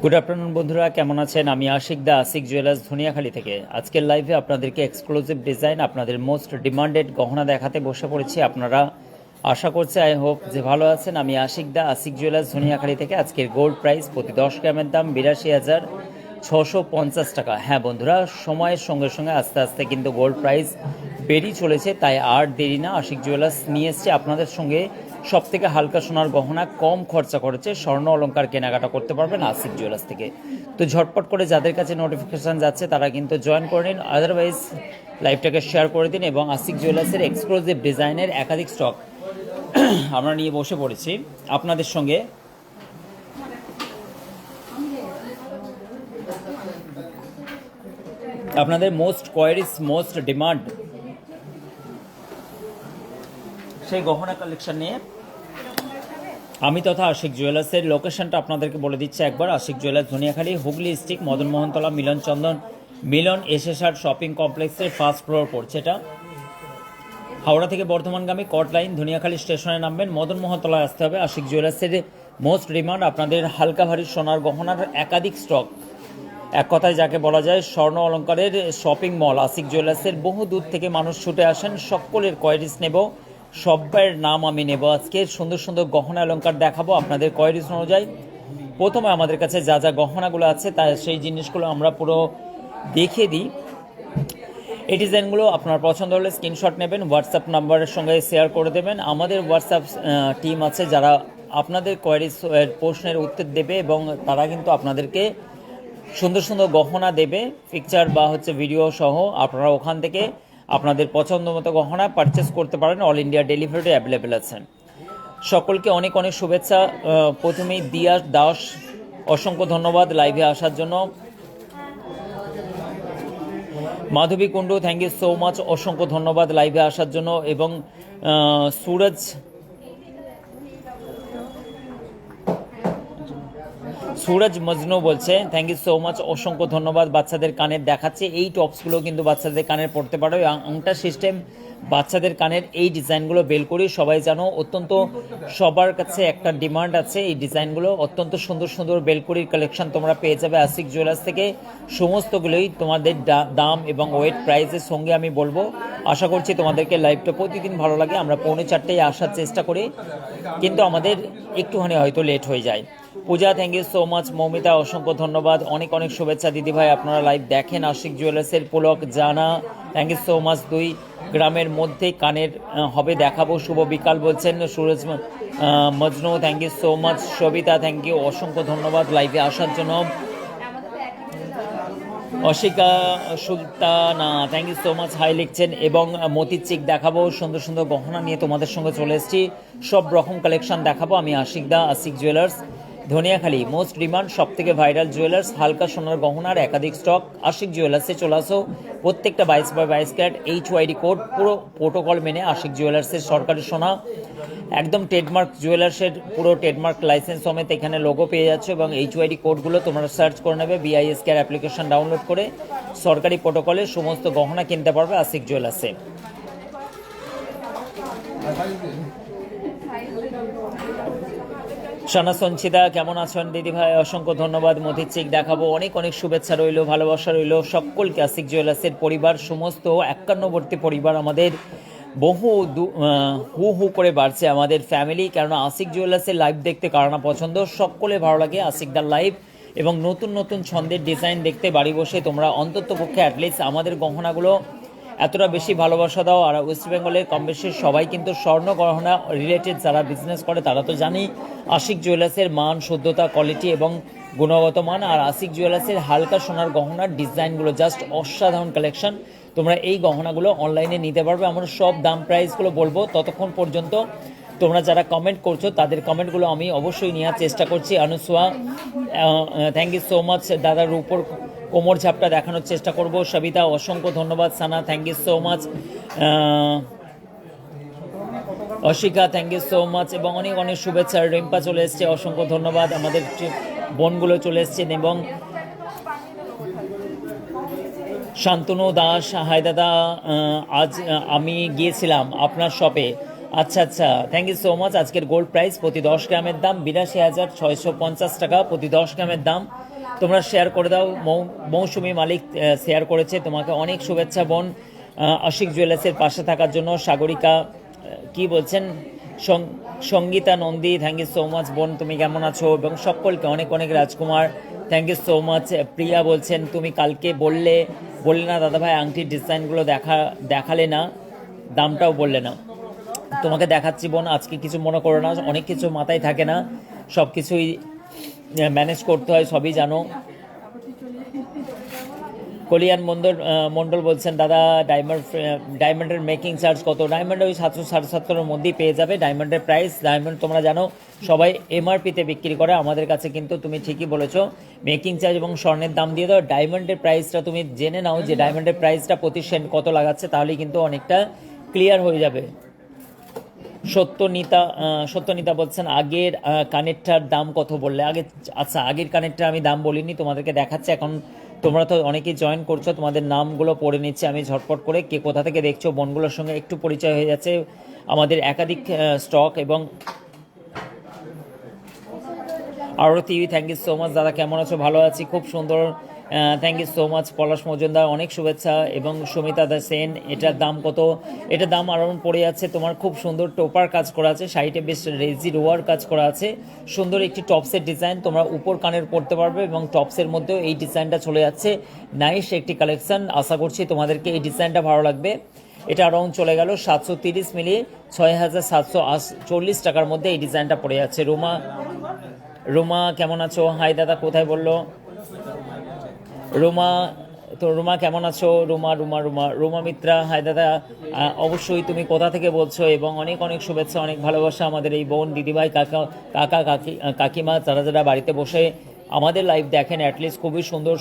Good afternoon বন্ধুরা, কেমন আছেন? আমি আশিক দা, আশিক জুয়েলার্স ধনিয়াখালী থেকে আজকের লাইভে আপনাদেরকে এক্সক্লুসিভ ডিজাইন, আপনাদের মোস্ট ডিমান্ডেড গহনা দেখাতে বসে পড়েছি। আপনারা আশা করছি, আই হোপ যে ভালো আছেন। আমি আশিক দা, আশিক জুয়েলার্স ধনিয়াখালী থেকে। আজকের গোল্ড প্রাইস প্রতি 10 গ্রামের দাম 82,650 টাকা। হ্যাঁ বন্ধুরা, সময়ের সঙ্গে সঙ্গে আস্তে আস্তে কিন্তু গোল্ড প্রাইস বেড়েই চলেছে, তাই আর দেরি না, আশিক জুয়েলার্স নিয়ে এসছে আপনাদের সঙ্গে সবথেকে হালকা সোনার গহনা, কম খরচা করেছে স্বর্ণ অলংকার কেনাকাটা করতে পারবেন আশিক জুয়েলার্স থেকে। তো ঝটপট করে যাদের কাছে নোটিফিকেশান যাচ্ছে তারা কিন্তু জয়েন করে নিন, আদারওয়াইজ লাইভটাকে শেয়ার করে দিন। এবং আশিক জুয়েলার্সের এক্সক্লুসিভ ডিজাইনের একাধিক স্টক আমরা নিয়ে বসে পড়েছি আপনাদের সঙ্গে। আপনাদের মোস্ট কোয়ারিজ, মোস্ট ডিমান্ড সেই গহনা কালেকশন নিয়ে আমি তথা আশিক জুয়েলার্সের লোকেশনটা আপনাদেরকে বলে দিচ্ছি একবার। আশিক জুয়েলার্স ধনিয়াখালী, হুগলি ডিস্ট্রিক্ট, মদনমোহনতলা, মিলন এসএসআর শপিং কমপ্লেক্সের ফার্স্ট ফ্লোর পড়ছে এটা। হাওড়া থেকে বর্ধমানগামী কট লাইন ধনিয়াখালী স্টেশনে নামবেন, মদনমোহনতলায় আসতে হবে। আশিক জুয়েলার্সের মোস্ট ডিমান্ড আপনাদের হালকা ভারী সোনার গহনার একাধিক স্টক, এক কথায় যাকে বলা যায় স্বর্ণ অলঙ্কারের শপিং মল আশিক জুয়েলার্সের। বহু দূর থেকে মানুষ ছুটে আসেন, সকলের কোয়ারিজ নেব, সব্বার নাম আমি নেব। আজকে সুন্দর সুন্দর গহনা অলঙ্কার দেখাবো আপনাদের কোয়ারিজ অনুযায়ী। প্রথমে আমাদের কাছে যা যা গহনাগুলো আছে তা সেই জিনিসগুলো আমরা পুরো দেখিয়ে দিই। এই ডিজাইনগুলো আপনার পছন্দ হলে স্ক্রিনশট নেবেন, হোয়াটসঅ্যাপ নাম্বারের সঙ্গে শেয়ার করে দেবেন। আমাদের হোয়াটসঅ্যাপ টিম আছে যারা আপনাদের কোয়ারিজ প্রশ্নের উত্তর দেবে এবং তারা কিন্তু আপনাদেরকে সুন্দর সুন্দর গহনা দেবে, পিকচার বা ভিডিও সহ। আপনারা ওখান থেকে আপনাদের পছন্দ মতো গহনা পারচেস করতে পারেন। অল ইন্ডিয়া ডেলিভারি অ্যাভেলেবেল আছে। সকলকে অনেক অনেক শুভেচ্ছা। প্রথমেই দিয়া দাস, অসংখ্য ধন্যবাদ লাইভে আসার জন্য। Madhabi Kundu, thank you so much, অসংখ্য ধন্যবাদ লাইভে আসার জন্য। এবং সুরজ মজনু বলছে থ্যাংক ইউ সো মাচ, অসংখ্য ধন্যবাদ। বাচ্চাদের কানের দেখাচ্ছে, এই টপসগুলো কিন্তু বাচ্চাদের কানের পড়তে পারো। আংটা সিস্টেম বাচ্চাদের কানের এই ডিজাইনগুলো বেল করি, সবাই জানো অত্যন্ত সবার কাছে একটা ডিমান্ড আছে এই ডিজাইনগুলো। অত্যন্ত সুন্দর সুন্দর বেলকুড়ির কালেকশন তোমরা পেয়ে যাবে আশিক জুয়েলার্স থেকে। সমস্তগুলোই তোমাদের দাম এবং ওয়েট প্রাইসের সঙ্গে আমি বলবো। আশা করছি তোমাদেরকে লাইভটা প্রতিদিন ভালো লাগে। আমরা 3:45 আসার চেষ্টা করি, কিন্তু আমাদের একটুখানি হয়তো লেট হয়ে যায়। Puja, thank you so much. Moumita, অসংখ্য ধন্যবাদ, অনেক অনেক শুভেচ্ছা দিদিভাই, আপনারা লাইভ দেখেন আশিক জুয়েলার্সের। পুলক জানা, থ্যাংক ইউ সো মাচ। 2 গ্রামের মধ্যে কানের হবে দেখাবো, শুভ বিকাল বলছেন Suraj Majnu, thank you so much. Sabita, thank you, অসংখ্য ধন্যবাদ লাইভে আসার জন্য। Ashika Sultana, thank you so much, hi লিখছেন। এবং মতির চিক দেখাবো, সুন্দর সুন্দর গহনা নিয়ে তোমাদের সঙ্গে চলে এসেছি। সব রকম কালেকশন দেখাবো। আমি আশিক দা, Ashik jewellers Dhaniakhali, most demand, সব থেকে ভাইরাল জুয়েলার্স, হালকা সোনার গহনার একাধিক স্টক আশিক জুয়েলার্সে চলে আসো। প্রত্যেকটা 22x22 ক্যারেট HYD কোড, পুরো প্রোটোকল মেনে আশিক জুয়েলার্সের সরকারি সোনা, একদম ট্রেডমার্ক জুয়েলার্সের পুরো ট্রেডমার্ক লাইসেন্স সমেত এখানে লোগো পেয়ে যাচ্ছে। এবং HYD কোডগুলো তোমরা সার্চ করে নেবে, BISKR অ্যাপ্লিকেশন ডাউনলোড করে সরকারি প্রোটোকলে সমস্ত গহনা কিনতে পারবে আশিক জুয়েলার্সে। সানা সঞ্চিতা, কেমন আছেন দিদিভাই? অসংখ্য ধন্যবাদ। মতির চিক দেখাবো, অনেক অনেক শুভেচ্ছা রইল, ভালোবাসা রইল সকলকে। আশিক জুয়েলার্সের পরিবার, সমস্ত 51বর্তী পরিবার আমাদের বহু হু করে বাড়ছে আমাদের ফ্যামিলি। কেননা আশিক জুয়েলার্সের লাইভ দেখতে কারণা পছন্দ, সকলে ভালো লাগে আশিকদার লাইভ। এবং নতুন নতুন ছন্দের ডিজাইন দেখতে বাড়ি বসে তোমরা অন্তত পক্ষে অ্যাটলিস্ট আমাদের গহনাগুলো এতটা বেশি ভালোবাসা দাও। আর ওয়েস্ট বেঙ্গলের কম বেশি সবাই কিন্তু স্বর্ণ গহনা রিলেটেড যারা বিজনেস করে তারা তো জানি আশিক জুয়েলার্সের মান, শুদ্ধতা, কোয়ালিটি এবং গুণগত মান। আর আশিক জুয়েলার্সের হালকা সোনার গহনার ডিজাইনগুলো জাস্ট অসাধারণ কালেকশন। তোমরা এই গহনাগুলো অনলাইনে নিতে পারবে। আমরা সব দাম প্রাইসগুলো বলবো, ততক্ষণ পর্যন্ত তোমরা যারা কমেন্ট করছো তাদের কমেন্টগুলো আমি অবশ্যই নেওয়ার চেষ্টা করছি। Anusuya, thank you so much দাদার উপর কোমর ঝাপটা দেখানোর চেষ্টা করব। সবিতা, অসংখ্য ধন্যবাদ। Sana, thank you so much. Ashika, thank you so much এবং অনেক অনেক শুভেচ্ছা। রিম্পা চলে এসছে, অসংখ্য ধন্যবাদ। আমাদের বোনগুলো চলে এসছেন এবং শান্তনু দাস, হাই দাদা, আজ আমি গিয়েছিলাম আপনার শপে। আচ্ছা আচ্ছা, থ্যাংক ইউ সো মাচ। আজকের গোল্ড প্রাইস প্রতি 10 গ্রামের দাম 82,650 টাকা প্রতি 10 গ্রামের দাম। তোমরা শেয়ার করে দাও। মৌসুমি মালিক শেয়ার করেছে, তোমাকে অনেক শুভেচ্ছা বোন। আশিক জুয়েলার্সের পাশে থাকার জন্য। সাগরিকা কি বলছেন? Sangeeta Nandi, thank you so much বোন, তুমি কেমন আছো? এবং সকলকে অনেক অনেক। Rajkumar, thank you so much. Priya বলছেন তুমি কালকে বললে না দাদাভাই আংটির ডিজাইনগুলো দেখালে না, দামটাও বললে না। তোমাকে দেখাচ্ছি বোন, আজকে কিছু মনে করো না, অনেক কিছু মাথায় থাকে না, সব কিছুই ম্যানেজ করতে হয়, সবই জানো। কলিয়ান মণ্ডল বলছেন দাদা ডায়মন্ডের মেকিং চার্জ কত? ডায়মন্ড ওই 700-750 মধ্যেই পেয়ে যাবে ডায়মন্ডের প্রাইস। ডায়মন্ড তোমরা জানো সবাই এমআরপিতে বিক্রি করে, আমাদের কাছে কিন্তু তুমি ঠিকই বলেছো মেকিং চার্জ এবং স্বর্ণের দাম দিয়ে দাও। ডায়মন্ডের প্রাইসটা তুমি জেনে নাও যে ডায়মন্ডের প্রাইসটা প্রতি সেন্ট কত লাগাচ্ছে, তাহলেই কিন্তু অনেকটা ক্লিয়ার হয়ে যাবে। সত্যনিতা বলছেন আগের কানেরটার দাম কত বললে? আচ্ছা, আগের কানেরটা আমি দাম বলিনি, তোমাদেরকে দেখাচ্ছে এখন। তোমরা তো অনেকেই জয়েন করছো, তোমাদের নামগুলো পড়ে নিচ্ছে আমি ঝটপট করে, কে কোথা থেকে দেখছো। বোনগুলোর সঙ্গে একটু পরিচয় হয়ে যাচ্ছে। আমাদের একাধিক স্টক এবং আরতি, থ্যাংক ইউ সো মাচ দাদা, কেমন আছো? ভালো আছি, খুব সুন্দর, থ্যাংক ইউ সো মাচ। পলাশ মজুমদার, অনেক শুভেচ্ছা। এবং সুমিতা দা সেন, এটার দাম কত? এটার দাম আরাউন্ড পড়ে যাচ্ছে তোমার, খুব সুন্দর টোপার কাজ করা আছে, সাইডে বেশ রেজি রোয়ার কাজ করা আছে, সুন্দর একটি টপসের ডিজাইন, তোমরা উপর কানের পরতে পারবে এবং টপসের মধ্যেও এই ডিজাইনটা চলে যাচ্ছে। নাইস একটি কালেকশন, আশা করছি তোমাদেরকে এই ডিজাইনটা ভালো লাগবে। এটা অ্যারাউন্ড চলে গেল 730 মিলিয়ে 6,740 টাকার মধ্যে এই ডিজাইনটা পড়ে যাচ্ছে। রুমা কেমন আছো? হাই দাদা, কোথায় বললো রুমা? তো রুমা কেমন আছো? রুমা মিত্রা, হাই দাদা, অবশ্যই তুমি কোথা থেকে বলছো এবং অনেক অনেক শুভেচ্ছা, অনেক ভালোবাসা। আমাদের এই বোন, দিদিভাই, কাকিমা, যারা বাড়িতে বসে আমাদের লাইভ দেখেন, অ্যাটলিস্ট খুবই সুন্দর।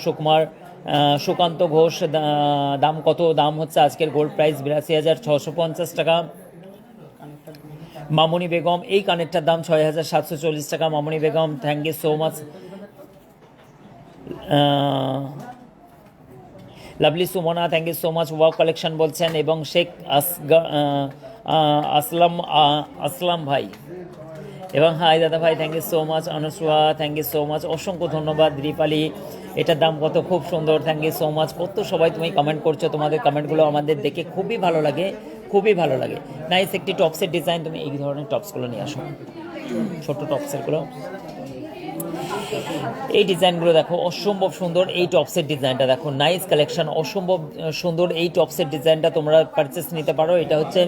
সুকান্ত ঘোষ, দাম কত? দাম হচ্ছে আজকের গোল্ড প্রাইস 82,650 টাকা। মামুনি বেগম, এই কানেরটার দাম 6,740 টাকা। Mamuni Begum, thank you so much. Lovely Sumana, thank you so much. Wow collection বলছেন এবং শেখ আসলাম ভাই এবং হাই দাদা ভাই, thank you so much. Anusuya, thank you so much, অসংখ্য ধন্যবাদ। দীপালি, এটার দাম কত? খুব সুন্দর, থ্যাংক ইউ সো মাচ। কত সবাই তুমি কমেন্ট করছো, তোমাদের কমেন্টগুলো আমাদের দেখে খুবই ভালো লাগে, খুবই ভালো লাগে। নাইস একটি টপসের ডিজাইন, তুমি এই ধরনের টপসগুলো নিয়ে আসো, ছোট্ট টপসেরগুলো। এই ডিজাইনগুলো দেখো, অসম্ভব সুন্দর। এই টপসের ডিজাইনটা দেখো, নাইস কালেকশন, অসম্ভব সুন্দর। এই টপসের ডিজাইনটা তোমরা পারচেস নিতে পারো। এটা হচ্ছে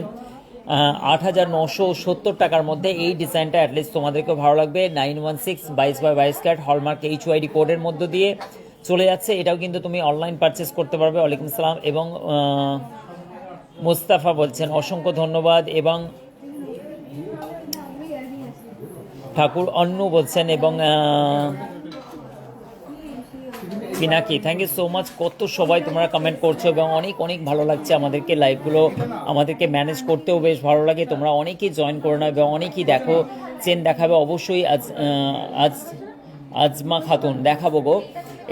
8,970 টাকার মধ্যে। এই ডিজাইনটা অ্যাটলিস্ট তোমাদেরকে ভালো লাগবে। 916 22x22 ক্যারেট হলমার্ক HYD কোডের মধ্য দিয়ে চলে যাচ্ছে। এটাও কিন্তু তুমি অনলাইন পারচেস করতে পারবে। ওয়ালাইকুম সালাম। এবং মুস্তাফা বলছেন অসংখ্য ধন্যবাদ। এবং ঠাকুর অন্নু বলছেন এবং Pinaki, thank you so much. কত সবাই তোমরা কমেন্ট করছো এবং অনেক অনেক ভালো লাগছে আমাদেরকে। লাইভগুলো আমাদেরকে ম্যানেজ করতেও বেশ ভালো লাগে। তোমরা অনেকেই জয়েন করো না এবং অনেকেই দেখো। চেন দেখাবে অবশ্যই আজমা খাতুন, দেখাবো গো।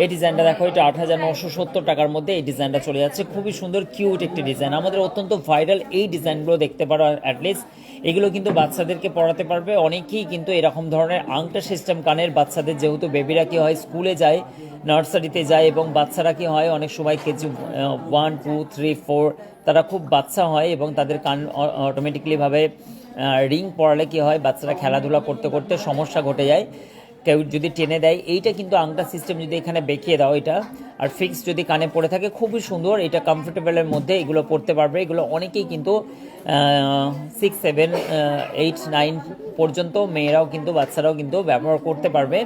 এই ডিজাইনটা দেখো, এটা 8,970 টাকার মধ্যে এই ডিজাইনটা চলে যাচ্ছে। খুবই সুন্দর কিউট একটি ডিজাইন, আমাদের অত্যন্ত ভাইরাল এই ডিজাইনগুলো দেখতে পারো। অ্যাটলিস্ট এগুলো কিন্তু বাচ্চাদেরকে পড়াতে পারবে। অনেকেই কিন্তু এরকম ধরনের আংটা সিস্টেম কানের বাচ্চাদের, যেহেতু বেবিরা কি হয় স্কুলে যায়, নার্সারিতে যায় এবং বাচ্চারা কি হয় অনেক সময় কেজি 1, 2, 3, 4 তারা খুব বাচ্চা হয় এবং তাদের কান অটোমেটিকলিভাবে রিং পড়ালে কি হয় বাচ্চারা খেলাধুলা করতে করতে সমস্যা ঘটে যায়। কেউ যদি টেনে দেয়, এইটা কিন্তু আংটা সিস্টেম যদি এখানে বেঁকিয়ে দাও এটা, আর ফিক্স যদি কানে পড়ে থাকে, খুবই সুন্দর। এটা কমফোর্টেবলের মধ্যে এগুলো পড়তে পারবে। এগুলো অনেকেই কিন্তু 6, 7, 8, 9 পর্যন্ত মেয়েরাও কিন্তু বাচ্চারাও কিন্তু ব্যবহার করতে পারবে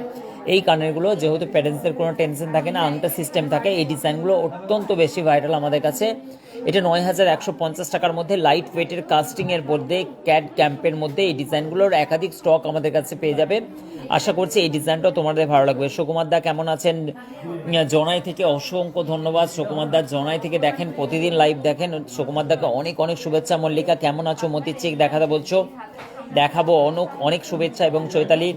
এই কানেরগুলো, যেহেতু প্যারেন্টসদের কোনো টেনশন থাকে না, আংটা সিস্টেম থাকে। এই ডিজাইনগুলো অত্যন্ত বেশি ভাইরাল আমাদের কাছে। এটা 9,150 টাকার মধ্যে লাইট ওয়েটের কাস্টিংয়ের মধ্যে ক্যাড ক্যাম্পের মধ্যে এই ডিজাইনগুলোর একাধিক স্টক আমাদের কাছে পেয়ে যাবে। আশা করছি এই ডিজাইনটাও তোমাদের ভালো লাগবে। সুকুমার দা কেমন আছেন? জনাই থেকে অসংখ্য ধন্যবাদ। সুকুমার দা জনাই থেকে দেখেন, প্রতিদিন লাইভ দেখেন। সুকুমার দাকে অনেক অনেক শুভেচ্ছা। মল্লিকা কেমন আছো? মতির চেক দেখাতে বলছো, দেখাবো। অনেক শুভেচ্ছা। এবং চৈতালি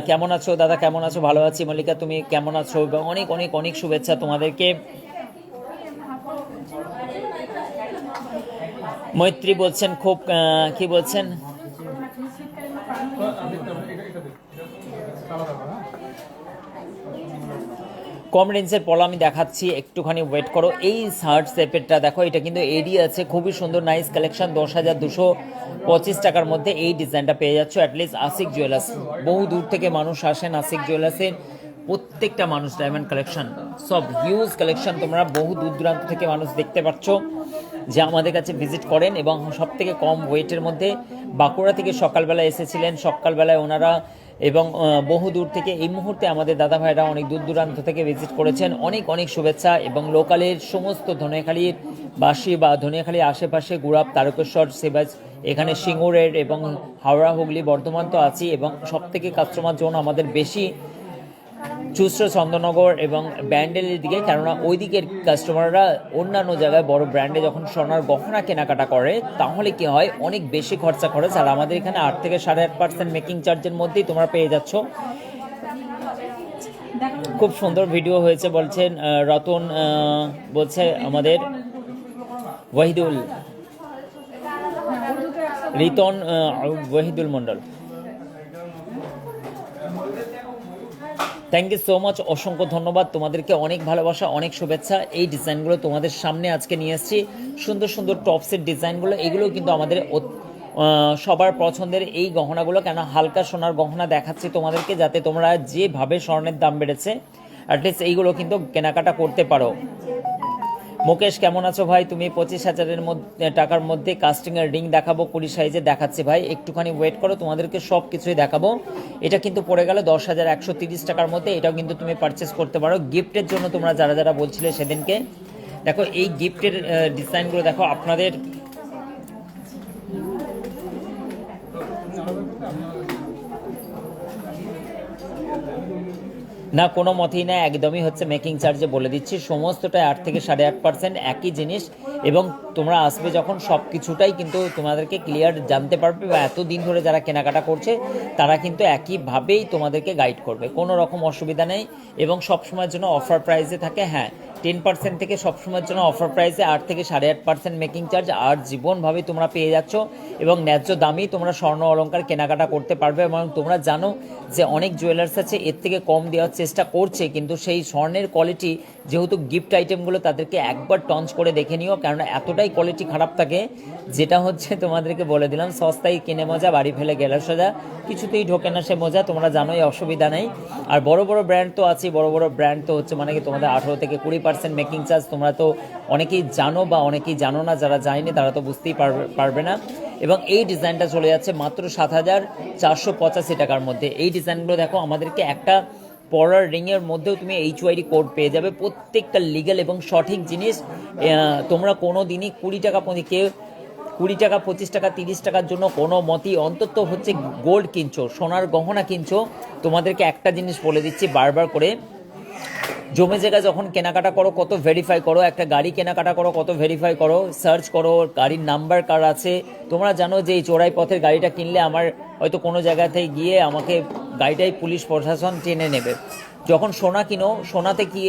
কেমন আছো? দাদা কেমন আছো? ভালো আছি। মল্লিকা তুমি কেমন আছো? অনেক অনেক অনেক শুভেচ্ছা তোমাদেরকে। মৈত্রী বলছেন খুব কি বলছেন, কম রেঞ্জের পলো আমি দেখাচ্ছি, একটুখানি ওয়েট করো। এই শার্ট সেপেরটা দেখো, এটা কিন্তু এডি আছে, খুবই সুন্দর নাইস কালেকশন। 10,225 টাকার মধ্যে এই ডিজাইনটা পেয়ে যাচ্ছ অ্যাটলিস্ট আশিক জুয়েলার্স। বহু দূর থেকে মানুষ আসেন আশিক জুয়েলার্সের, প্রত্যেকটা মানুষ ডায়মন্ড কালেকশন, সব হিউজ কালেকশন। তোমরা বহু দূর দূরান্ত থেকে মানুষ দেখতে পাচ্ছ যে আমাদের কাছে ভিজিট করেন, এবং সব থেকে কম ওয়েটের মধ্যে। বাঁকুড়া থেকে সকালবেলা এসেছিলেন, সকালবেলায় ওনারা, এবং বহু দূর থেকে এই মুহূর্তে আমাদের দাদা ভাইরা অনেক দূর দূরান্ত থেকে ভিজিট করেছেন। অনেক অনেক শুভেচ্ছা। এবং লোকালের সমস্ত ধনিয়াখালীর বাসী বা ধনিয়াখালীর আশেপাশে গুড়াপ, তারকেশ্বর, সেবাজ, এখানে সিঙ্গুরের এবং হাওড়া, হুগলি, বর্ধমান তো আছি। এবং সব থেকে কাস্টমার জোন আমাদের বেশি চুস্র, চন্দননগর এবং ব্যান্ডেলের দিকে, কেননা ওই দিকের কাস্টমাররা অন্যান্য জায়গায় বড় ব্র্যান্ডে যখন সোনার গহনা কেনাকাটা করে, তাহলে কি হয়, অনেক বেশি খরচা খরচ। আর আমাদের এখানে 8 থেকে 8.5% মেকিং চার্জের মধ্যেই তোমরা পেয়ে যাচ্ছ। খুব সুন্দর ভিডিও হয়েছে বলছেন রতন, বলছে আমাদের Wahidul, Ritan Wahidul Mondal. Thank you so much, অসংখ্য ধন্যবাদ তোমাদেরকে, অনেক ভালোবাসা, অনেক শুভেচ্ছা। এই ডিজাইনগুলো তোমাদের সামনে আজকে নিয়ে এসেছি, সুন্দর সুন্দর টপসের ডিজাইনগুলো। এগুলো কিন্তু আমাদের সবার পছন্দের এই গহনাগুলো, কেন হালকা সোনার গহনা দেখাচ্ছি তোমাদেরকে, যাতে তোমরা যেভাবে স্বর্ণের দাম বেড়েছে অ্যাটলিস্ট এইগুলো কিন্তু কেনাকাটা করতে পারো। মুকেশ কেমন আছো ভাই? তুমি 25,000 টাকার মধ্যে কাস্টিংয়ের রিং দেখাবো, 20 সাইজে দেখাচ্ছি ভাই, একটুখানি ওয়েট করো, তোমাদেরকে সব কিছুই দেখাবো। এটা কিন্তু পড়ে গেল 10,130 টাকার মধ্যে। এটাও কিন্তু তুমি পারচেস করতে পারো গিফটের জন্য। তোমরা যারা যারা বলছিলে সেদিনকে, দেখো এই গিফটের ডিজাইনগুলো দেখো আপনাদের। না, কোনো মতেই না, একদমই হচ্ছে মেকিং চার্জে বলে দিচ্ছি, সমস্তটাই 8 থেকে 8.5% একই জিনিস। এবং তোমরা আসবে যখন সব কিছুটাই কিন্তু তোমাদেরকে ক্লিয়ার জানতে পারবে, বা এতদিন ধরে যারা কেনাকাটা করছে তারা কিন্তু একইভাবেই তোমাদেরকে গাইড করবে, কোনো রকম অসুবিধা নেই। এবং সবসময়ের জন্য অফার প্রাইসে থাকে, হ্যাঁ 10% থেকে সবসময়ের জন্য অফার প্রাইসে 8 থেকে 8.5% মেকিং চার্জ, আর জীবনভাবে তোমরা পেয়ে যাচ্ছ। এবং ন্যায্য দামেই তোমরা স্বর্ণ অলংকার কেনাকাটা করতে পারবে। এবং তোমরা জানো যে অনেক জুয়েলার্স আছে এর থেকে কম দেওয়ার চেষ্টা করছে, কিন্তু সেই স্বর্ণের কোয়ালিটি, যেহেতু গিফট আইটেমগুলো, তাদেরকে একবার টঞ্চ করে দেখে নিও, কেননা এতটাই কোয়ালিটি খারাপ থাকে, যেটা হচ্ছে তোমাদেরকে বলে দিলাম, সস্তায় কিনে মজা, বাড়ি ফেলে গেলে সোজা, কিছুতেই ঢোকে না সে মজা। তোমরা জানোই, অসুবিধা নেই। আর বড় বড় ব্র্যান্ড তো আছে, বড় বড় ব্র্যান্ড তো হচ্ছে মানে কি তোমাদের 18 থেকে 20% মেকিং চার্জ। তোমরা তো অনেকেই জানো বা অনেকেই জানো না, যারা যায়নি তারা তো বুঝতেই পারবে না। এবং এই ডিজাইনটা চলে যাচ্ছে মাত্র 7,485 টাকার মধ্যে। এই ডিজাইনগুলো দেখো, আমাদেরকে একটা পরার রিংয়ের মধ্যেও তুমি HYD কোড পেয়ে যাবে, প্রত্যেকটা লিগ্যাল এবং সঠিক জিনিস। তোমরা কোনো দিনই 20 টাকা, কেউ 20 টাকা, 25 টাকা, 30 টাকার জন্য কোনো মতেই, অন্তত হচ্ছে গোল্ড কিনছো, সোনার গহনা কিনছো, তোমাদেরকে একটা জিনিস বলে দিচ্ছি বারবার করে, জমে জায়গা যখন কেনাকাটা করো কত ভেরিফাই করো, একটা গাড়ি কেনাকাটা করো কত ভেরিফাই করো, সার্চ করো গাড়ির নাম্বার কার আছে। তোমরা জানো যে এই চোরাই পথের গাড়িটা কিনলে আমার হয়তো কোনো জায়গাতে গিয়ে আমাকে গাড়িটাই পুলিশ প্রশাসন টেনে নেবে। যখন সোনা কিনো, সোনাতে কি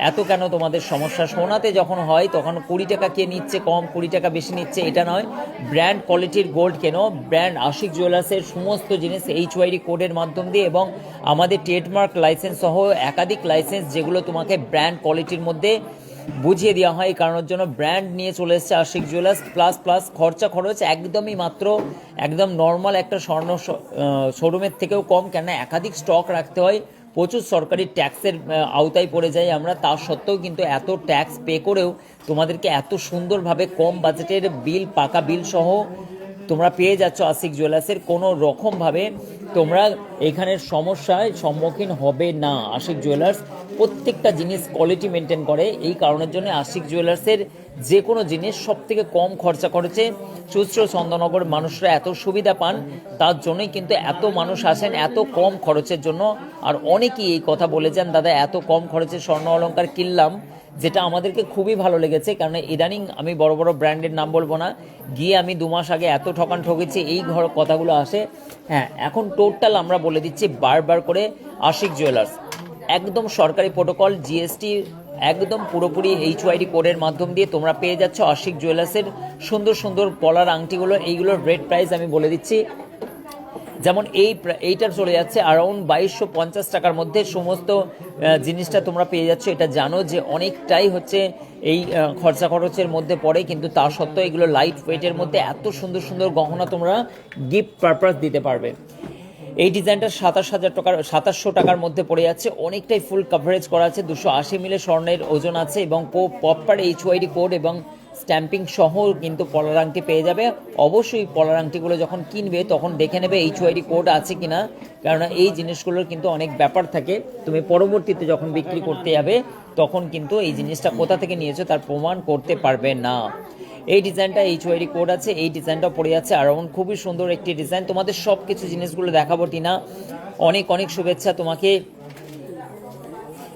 এত কেন তোমাদের সমস্যা? সোনাতে যখন হয় তখন 20 টাকা কে নিচ্ছে কম, 20 টাকা বেশি নিচ্ছে, এটা নয়। ব্র্যান্ড কোয়ালিটির গোল্ড কেনো, ব্র্যান্ড আশিক জুয়েলার্সের সমস্ত জিনিস HYD কোডের মাধ্যম দিয়ে, এবং আমাদের ট্রেডমার্ক লাইসেন্স সহ একাধিক লাইসেন্স, যেগুলো তোমাকে ব্র্যান্ড কোয়ালিটির মধ্যে বুঝিয়ে দেওয়া হয়। এই কারণের জন্য ব্র্যান্ড নিয়ে চলে এসেছে আশিক জুয়েলার্স। প্লাস প্লাস খরচ একদমই মাত্র একদম নর্মাল একটা স্বর্ণ শোরুমের থেকেও কম, কেন একাধিক স্টক রাখতে হয়, প্রচুর সরকারি ট্যাক্সের আওতায় পড়ে যাই আমরা, তা সত্ত্বেও কিন্তু এত ট্যাক্স পে করেও তোমাদেরকে এত সুন্দরভাবে কম বাজেটের বিল, পাকা বিল সহ তোমরা পেয়ে যাচ্ছ আশিক জুয়েলার্সের। কোনো রকমভাবে তোমরা এখানের সমস্যায় সম্মুখীন হবে না। আশিক জুয়েলার্স প্রত্যেকটা জিনিস কোয়ালিটি মেনটেন করে, এই কারণের জন্য আশিক জুয়েলার্সের যে কোনো জিনিস সব থেকে কম খরচে চুচড়ো চন্দননগর মানুষরা এত সুবিধা পান, তার জন্যই কিন্তু এত মানুষ আসেন এত কম খরচের জন্য। আর অনেকেই এই কথা বলেছেন, দাদা এত কম খরচে স্বর্ণ অলংকার কিনলাম, যেটা আমাদেরকে খুবই ভালো লেগেছে। কারণ ইদানিং আমি বড় বড় ব্র্যান্ডের নাম বলবো না, গিয়ে আমি 2 মাস আগে এত ঠকেছি, এই কথাগুলো আসে। হ্যাঁ, এখন টোটাল আমরা বলে দিচ্ছি বারবার করে, আশিক জুয়েলার্স একদম সরকারি প্রোটোকল, জিএসটি একদম পুরোপুরি HYD কোডের মাধ্যম দিয়ে তোমরা পেয়ে যাচ্ছ আশিক জুয়েলার্সের সুন্দর সুন্দর পলার আংটিগুলো। এইগুলোর রেট প্রাইস আমি বলে দিচ্ছি, যেমন এইটার চলে যাচ্ছে অ্যারাউন্ড 2250 টাকার মধ্যে সমস্ত জিনিসটা তোমরা পেয়ে যাচ্ছ। এটা জানো যে অনেকটাই হচ্ছে এই খরচের মধ্যে পড়ে, কিন্তু তা সত্ত্বেও এগুলো লাইট ওয়েটের মধ্যে এত সুন্দর সুন্দর গহনা তোমরা গিফট পারপাস দিতে পারবে। এই ডিজাইনটা 2700 টাকার মধ্যে পড়ে যাচ্ছে, অনেকটাই ফুল কভারেজ করা আছে, 280 মিলি স্বর্ণের ওজন আছে এবং প্রপার HYD কোড এবং স্ট্যাম্পিং সহ কিন্তু পলার আংটি পেয়ে যাবে। অবশ্যই পলার আংটিগুলো যখন কিনবে তখন দেখে নেবে HYD কোড আছে কিনা, কারণ এই জিনিসগুলোর কিন্তু অনেক ব্যাপার থাকে। তুমি পরবর্তীতে যখন বিক্রি করতে যাবে তখন কিন্তু এই জিনিসটা কোথা থেকে নিয়েছো তার প্রমাণ করতে পারবে না। এই ডিজাইনটা HYD কোড আছে, এই ডিজাইনটা পড়ে যাচ্ছে অ্যারাউন্ড, খুবই সুন্দর একটি ডিজাইন। তোমাদের সব কিছু জিনিসগুলো দেখাবো টিনা, অনেক অনেক শুভেচ্ছা তোমাকে।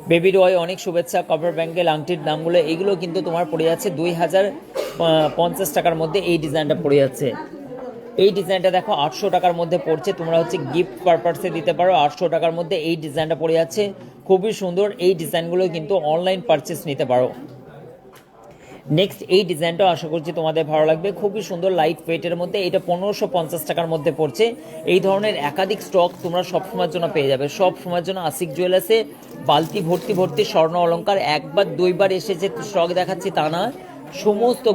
বেবি রয় অনেক শুভেচ্ছা। কভার ব্যাঙ্গেল আংটির দামগুলো এগুলো কিন্তু তোমার পড়ে যাচ্ছে 2050 টাকার মধ্যে। এই ডিজাইনটা পড়ে যাচ্ছে, এই ডিজাইনটা দেখো 800 টাকার মধ্যে পড়ছে, তোমরা হচ্ছে গিফট পারপাসে দিতে পারো। 800 টাকার মধ্যে এই ডিজাইনটা পড়ে যাচ্ছে, খুবই সুন্দর। এই ডিজাইনগুলো কিন্তু অনলাইন পারচেস নিতে পারো। নেক্সট এই ডিজাইনটাও আশা করছি তোমাদের ভালো লাগবে, খুবই সুন্দর লাইট ওয়েটের মধ্যে। এটা 1550 টাকার মধ্যে পড়ছে। এই ধরনের একাধিক স্টক তোমরা সবসময়ের জন্য পেয়ে যাবে, সব সময়ের জন্য আশিক জুয়েলার্সে বালতি ভর্তি স্বর্ণ অলংকার। একবার দুইবার এসে যে স্টক দেখাচ্ছি তা না, সমস্ত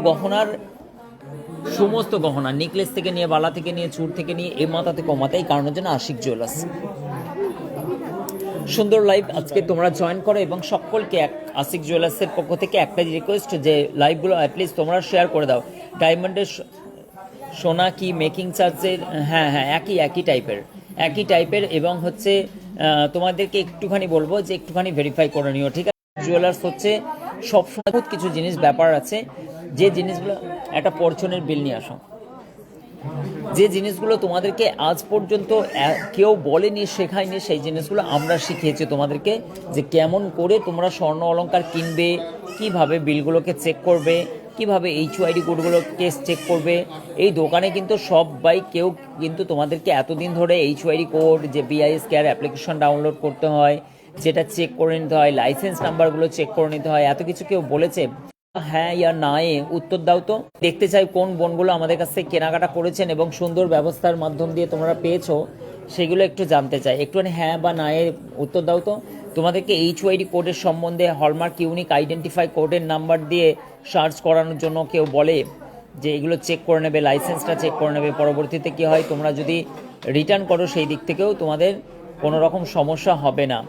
গহনা নেকলেস থেকে নিয়ে, বালা থেকে নিয়ে, চুর থেকে নিয়ে, এ মাথা থেকে ও মাথা, এই কারণের জন্য আশিক জুয়েলার্স। সুন্দর লাইভ আজকে তোমরা জয়েন করো এবং সকলকে আশিক জুয়েলার্সের পক্ষ থেকে একটাই রিকোয়েস্ট যে লাইভগুলো অ্যাটলিস্ট তোমরা শেয়ার করে দাও। ডায়মন্ডের সোনা কি মেকিং চার্জের, হ্যাঁ একই টাইপের এবং হচ্ছে তোমাদেরকে একটুখানি বলবো যে একটুখানি ভেরিফাই করে নিও, ঠিক আছে। জুয়েলার্স হচ্ছে সবসময় বহুত কিছু জিনিস ব্যাপার আছে, যে জিনিসগুলো একটা পরচনের বিল নিয়ে আসো, যে জিনিসগুলো তোমাদেরকে আজ পর্যন্ত কেউ বলেনি, শেখায়নি, সেই জিনিসগুলো আমরা শিখিয়েছি তোমাদেরকে, যে কেমন করে তোমরা স্বর্ণ অলংকার কিনবে, কিভাবে বিলগুলোকে চেক করবে, কিভাবে HYD কোডগুলোকে চেক করবে। এই দোকানে কিন্তু কেউ কিন্তু তোমাদেরকে এতদিন ধরে HYD কোড, যে BIS কেয়ার অ্যাপ্লিকেশন ডাউনলোড করতে হয়, যেটা চেক করে নিতে হয়, লাইসেন্স নাম্বারগুলো চেক করে নিতে হয়, এত কিছু কেউ বলেছে? হ্যাঁ ইয়া না এ উত্তর দাও তো। দেখতে চাই কোন বোনগুলো আমাদের কাছ থেকে কেনাকাটা করেছেন এবং সুন্দর ব্যবস্থার মাধ্যম দিয়ে তোমরা পেয়েছো, সেগুলো একটু জানতে চাই। একটুখানি হ্যাঁ বা না এ উত্তর দাও তো। তোমাদেরকে HYD কোডের সম্বন্ধে, হলমার্ক ইউনিক আইডেন্টিফাই কোডের নাম্বার দিয়ে সার্চ করানোর জন্য কেউ বলে যে এগুলো চেক করে নেবে, লাইসেন্সটা চেক করে নেবে, পরবর্তীতে কী হয় তোমরা যদি রিটার্ন করো সেই দিক থেকেও তোমাদের কোনো রকম সমস্যা হবে না।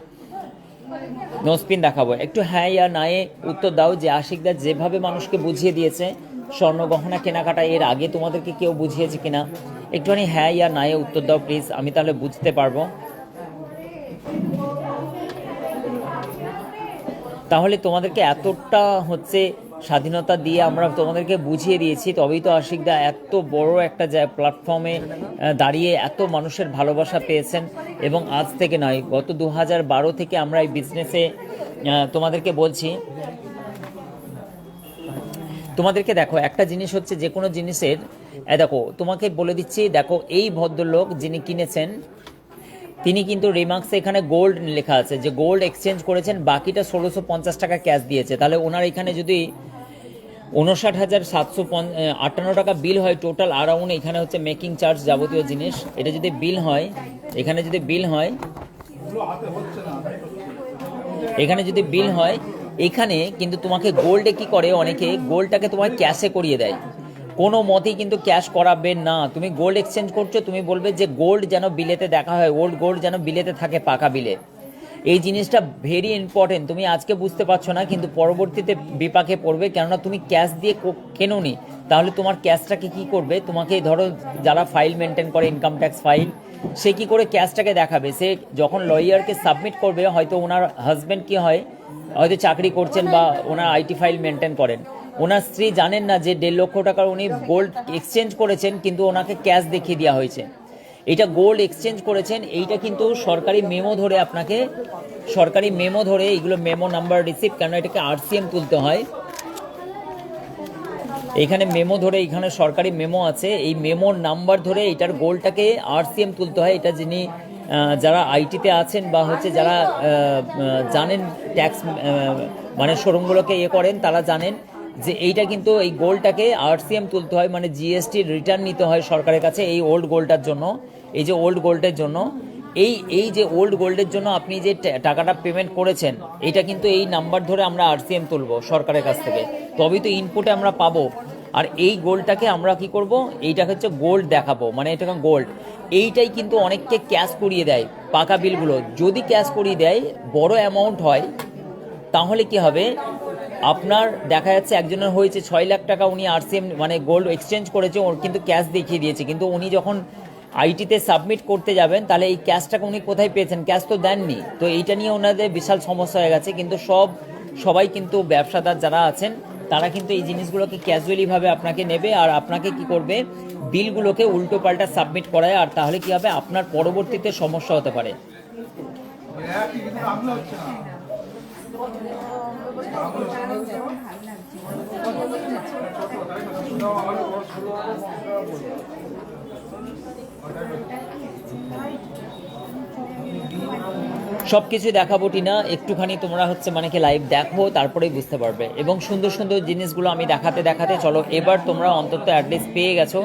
নোস্পিন দেখাবো, একটু হ্যাঁ ইয়া না এ উত্তর দাও। যে আশিকদা যেভাবে মানুষকে বুঝিয়ে দিয়েছে স্বর্ণ গহনা কেনাকাটা, এর আগে তোমাদেরকে কেউ বুঝিয়েছে কিনা, একটুখানি হ্যাঁ ইয়া না এ উত্তর দাও প্লিজ, আমি তাহলে বুঝতে পারবো। তাহলে তোমাদেরকে এতটা হচ্ছে স্বাধীনতা দিয়ে আমরা তোমাদেরকে বুঝিয়ে দিয়েছি, তবেই তো আশিকদা এত বড় একটা প্ল্যাটফর্মে দাঁড়িয়ে এত মানুষের ভালোবাসা পেয়েছেন। এবং আজ থেকে নয়, গত 2012 থেকে আমরা এই বিজনেসে তোমাদেরকে বলছি। তোমাদেরকে দেখো একটা জিনিস হচ্ছে, যে কোনো জিনিসের দেখো তোমাকে বলে দিচ্ছি, দেখো এই ভদ্রলোক যিনি কিনেছেন তিনি কিন্তু রিমার্কসে এখানে গোল্ড লেখা আছে, যে গোল্ড এক্সচেঞ্জ করেছেন, বাকিটা 1650 টাকা ক্যাশ দিয়েছে। তাহলে ওনার এখানে যদি 59,758 টাকা বিল হয় টোটাল অ্যারাউন্ড, এখানে হচ্ছে মেকিং চার্জ যাবতীয় জিনিস, এটা যদি বিল হয়, এখানে যদি বিল হয় এখানে কিন্তু তোমাকে গোল্ডে কি করে, অনেকে গোল্ডটাকে তোমায় ক্যাশে করিয়ে দেয়, কোনো মতেই কিন্তু ক্যাশ করাবে না। তুমি গোল্ড এক্সচেঞ্জ করছো, তুমি বলবে যে গোল্ড যেন বিলেতে দেখা হয়, ওল্ড গোল্ড যেন বিলেতে থাকে পাকা বিলে। এই জিনিসটা ভেরি ইম্পর্টেন্ট। তুমি আজকে বুঝতে পারছো না, কিন্তু পরবর্তীতে বিপাকে পড়বে, কেননা তুমি ক্যাশ দিয়ে কেনোনি। তাহলে তোমার ক্যাশটাকে কি করবে, তোমাকে ধরো যারা ফাইল মেনটেন করে ইনকাম ট্যাক্স ফাইল, সে কি করে ক্যাশটাকে দেখাবে? সে যখন লয়ারকে সাবমিট করবে, হয়তো ওনার হাজব্যান্ড কি হয়, হয়তো চাকরি করছেন বা ওনার আইটি ফাইল মেনটেন করেন, ওনার স্ত্রী জানেন না যে 1.5 লক্ষ টাকার উনি গোল্ড এক্সচেঞ্জ করেছেন, কিন্তু ওনাকে ক্যাশ দেখিয়ে দেওয়া হয়েছে। এটা গোল্ড এক্সচেঞ্জ করেছেন, এইটা কিন্তু সরকারি মেমো ধরে, আপনাকে সরকারি মেমো ধরে, এইগুলো মেমো নাম্বার রিসিপ্ট, কেন এটাকে আরসিএম তুলতে হয়, এখানে মেমো ধরে, এখানে সরকারি মেমো আছে, এই মেমোর নাম্বার ধরে এটার গোল্ডটাকে আরসিএম তুলতে হয়। এটা যিনি যারা আইটিতে আছেন বা হচ্ছে যারা জানেন ট্যাক্স মানে শোরুমগুলোকে করেন, তারা জানেন যে এইটা কিন্তু এই গোল্ডটাকে আরসিএম তুলতে হয়, মানে জিএসটির রিটার্ন নিতে হয় সরকারের কাছে এই ওল্ড গোল্ডটার জন্য। এই যে ওল্ড গোল্ডের জন্য, এই যে ওল্ড গোল্ডের জন্য আপনি যে টাকাটা পেমেন্ট করেছেন, এটা কিন্তু এই নাম্বার ধরে আমরা আরসিএম তুলবো সরকারের কাছ থেকে, তবেই তো ইনপুটে আমরা পাবো। আর এই গোল্ডটাকে আমরা কি করব, এইটাকে হচ্ছে গোল্ড দেখাবো, মানে এটাকে গোল্ড। এইটাই কিন্তু অনেককে ক্যাশ করিয়ে দেয় পাকা বিলগুলো। যদি ক্যাশ করিয়ে দেয়, বড় অ্যামাউন্ট হয়, তাহলে কি হবে, আপনার দেখা যাচ্ছে একজনের হয়েছে 6 লাখ টাকা, উনি আরসিএম মানে গোল্ড এক্সচেঞ্জ করেছে, ওর কিন্তু ক্যাশ দেখিয়ে দিয়েছে, কিন্তু উনি যখন আইটিতে সাবমিট করতে যাবেন, তাহলে এই ক্যাশটাকে উনি কোথায় পেয়েছেন, ক্যাশ তো দেননি। তো এইটা নিয়ে ওনাদের বিশাল সমস্যা হয়ে গেছে। কিন্তু সবাই কিন্তু ব্যবসাদার যারা আছেন, তারা কিন্তু এই জিনিসগুলোকে ক্যাজুয়ালিভাবে আপনাকে নেবে, আর আপনাকে কি করবে, বিলগুলোকে উল্টো পাল্টা সাবমিট করায়। আর তাহলে কি হবে, আপনার পরবর্তীতে সমস্যা হতে পারে। সব কিছু দেখাবো টিনা, একটুখানি তোমরা হচ্ছে মানে কি লাইভ দেখো, তারপরেই বুঝতে পারবে। এবং সুন্দর সুন্দর জিনিসগুলো আমি দেখাতে দেখাতে, চলো এবার তোমরা অন্তত অ্যাটলিস্ট পেয়ে গেছো।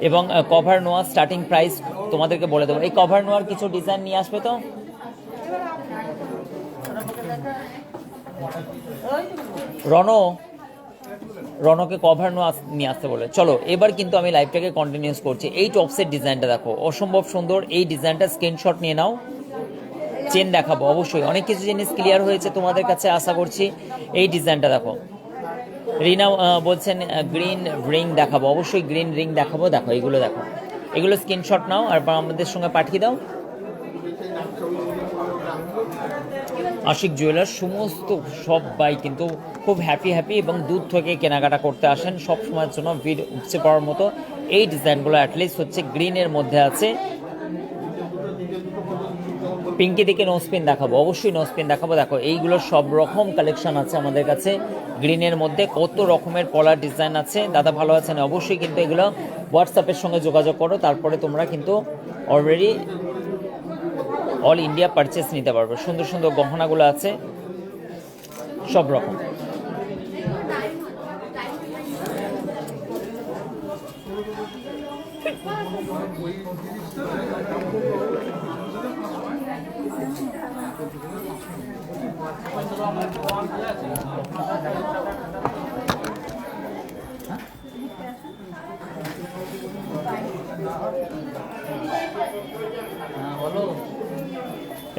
এবং কভার নোয়ার স্টার্টিং প্রাইস তোমাদেরকে বলে দেবো। এই কভার নোয়ার কিছু ডিজাইন নিয়ে আসবে তো, রনকে কভার নিয়ে আসতে বলে। চলো এবার কিন্তু আমি লাইভটাকে কন্টিনিউস করছি। এই টপসের ডিজাইনটা দেখো, অসম্ভব সুন্দর। এই ডিজাইনটা স্ক্রিনশট নিয়ে নাও। চেন দেখাবো অবশ্যই, অনেক কিছু জিনিস ক্লিয়ার হয়েছে তোমাদের কাছে আশা করছি। এই ডিজাইনটা দেখো, রিনা বলছেন গ্রিন রিং দেখাবো, অবশ্যই গ্রিন রিং দেখাবো। দেখো এগুলো, দেখো এগুলো স্ক্রিনশট নাও আর আমাদের সঙ্গে পাঠিয়ে দাও। আশিক জুয়েলার্স সমস্ত সবাই কিন্তু খুব হ্যাপি এবং দূর থেকে কেনাকাটা করতে আসেন সব সময়ের জন্য, ভিড় উপচে পড়ার মতো। এই ডিজাইনগুলো অ্যাটলিস্ট হচ্ছে গ্রিনের মধ্যে আছে। পিঙ্কি দিকে নোসপিন দেখাবো, অবশ্যই নোসপিন দেখাবো। দেখো এইগুলো সব রকম কালেকশন আছে আমাদের কাছে গ্রিনের মধ্যে, কত রকমের পলার ডিজাইন আছে। দাদা ভালো আছেন? অবশ্যই কিন্তু এগুলো হোয়াটসঅ্যাপের সঙ্গে যোগাযোগ করো, তারপরে তোমরা কিন্তু অলরেডি অল ইন্ডিয়া পারচেস নিতে পারবে। সুন্দর সুন্দর গহনাগুলো আছে সব রকম।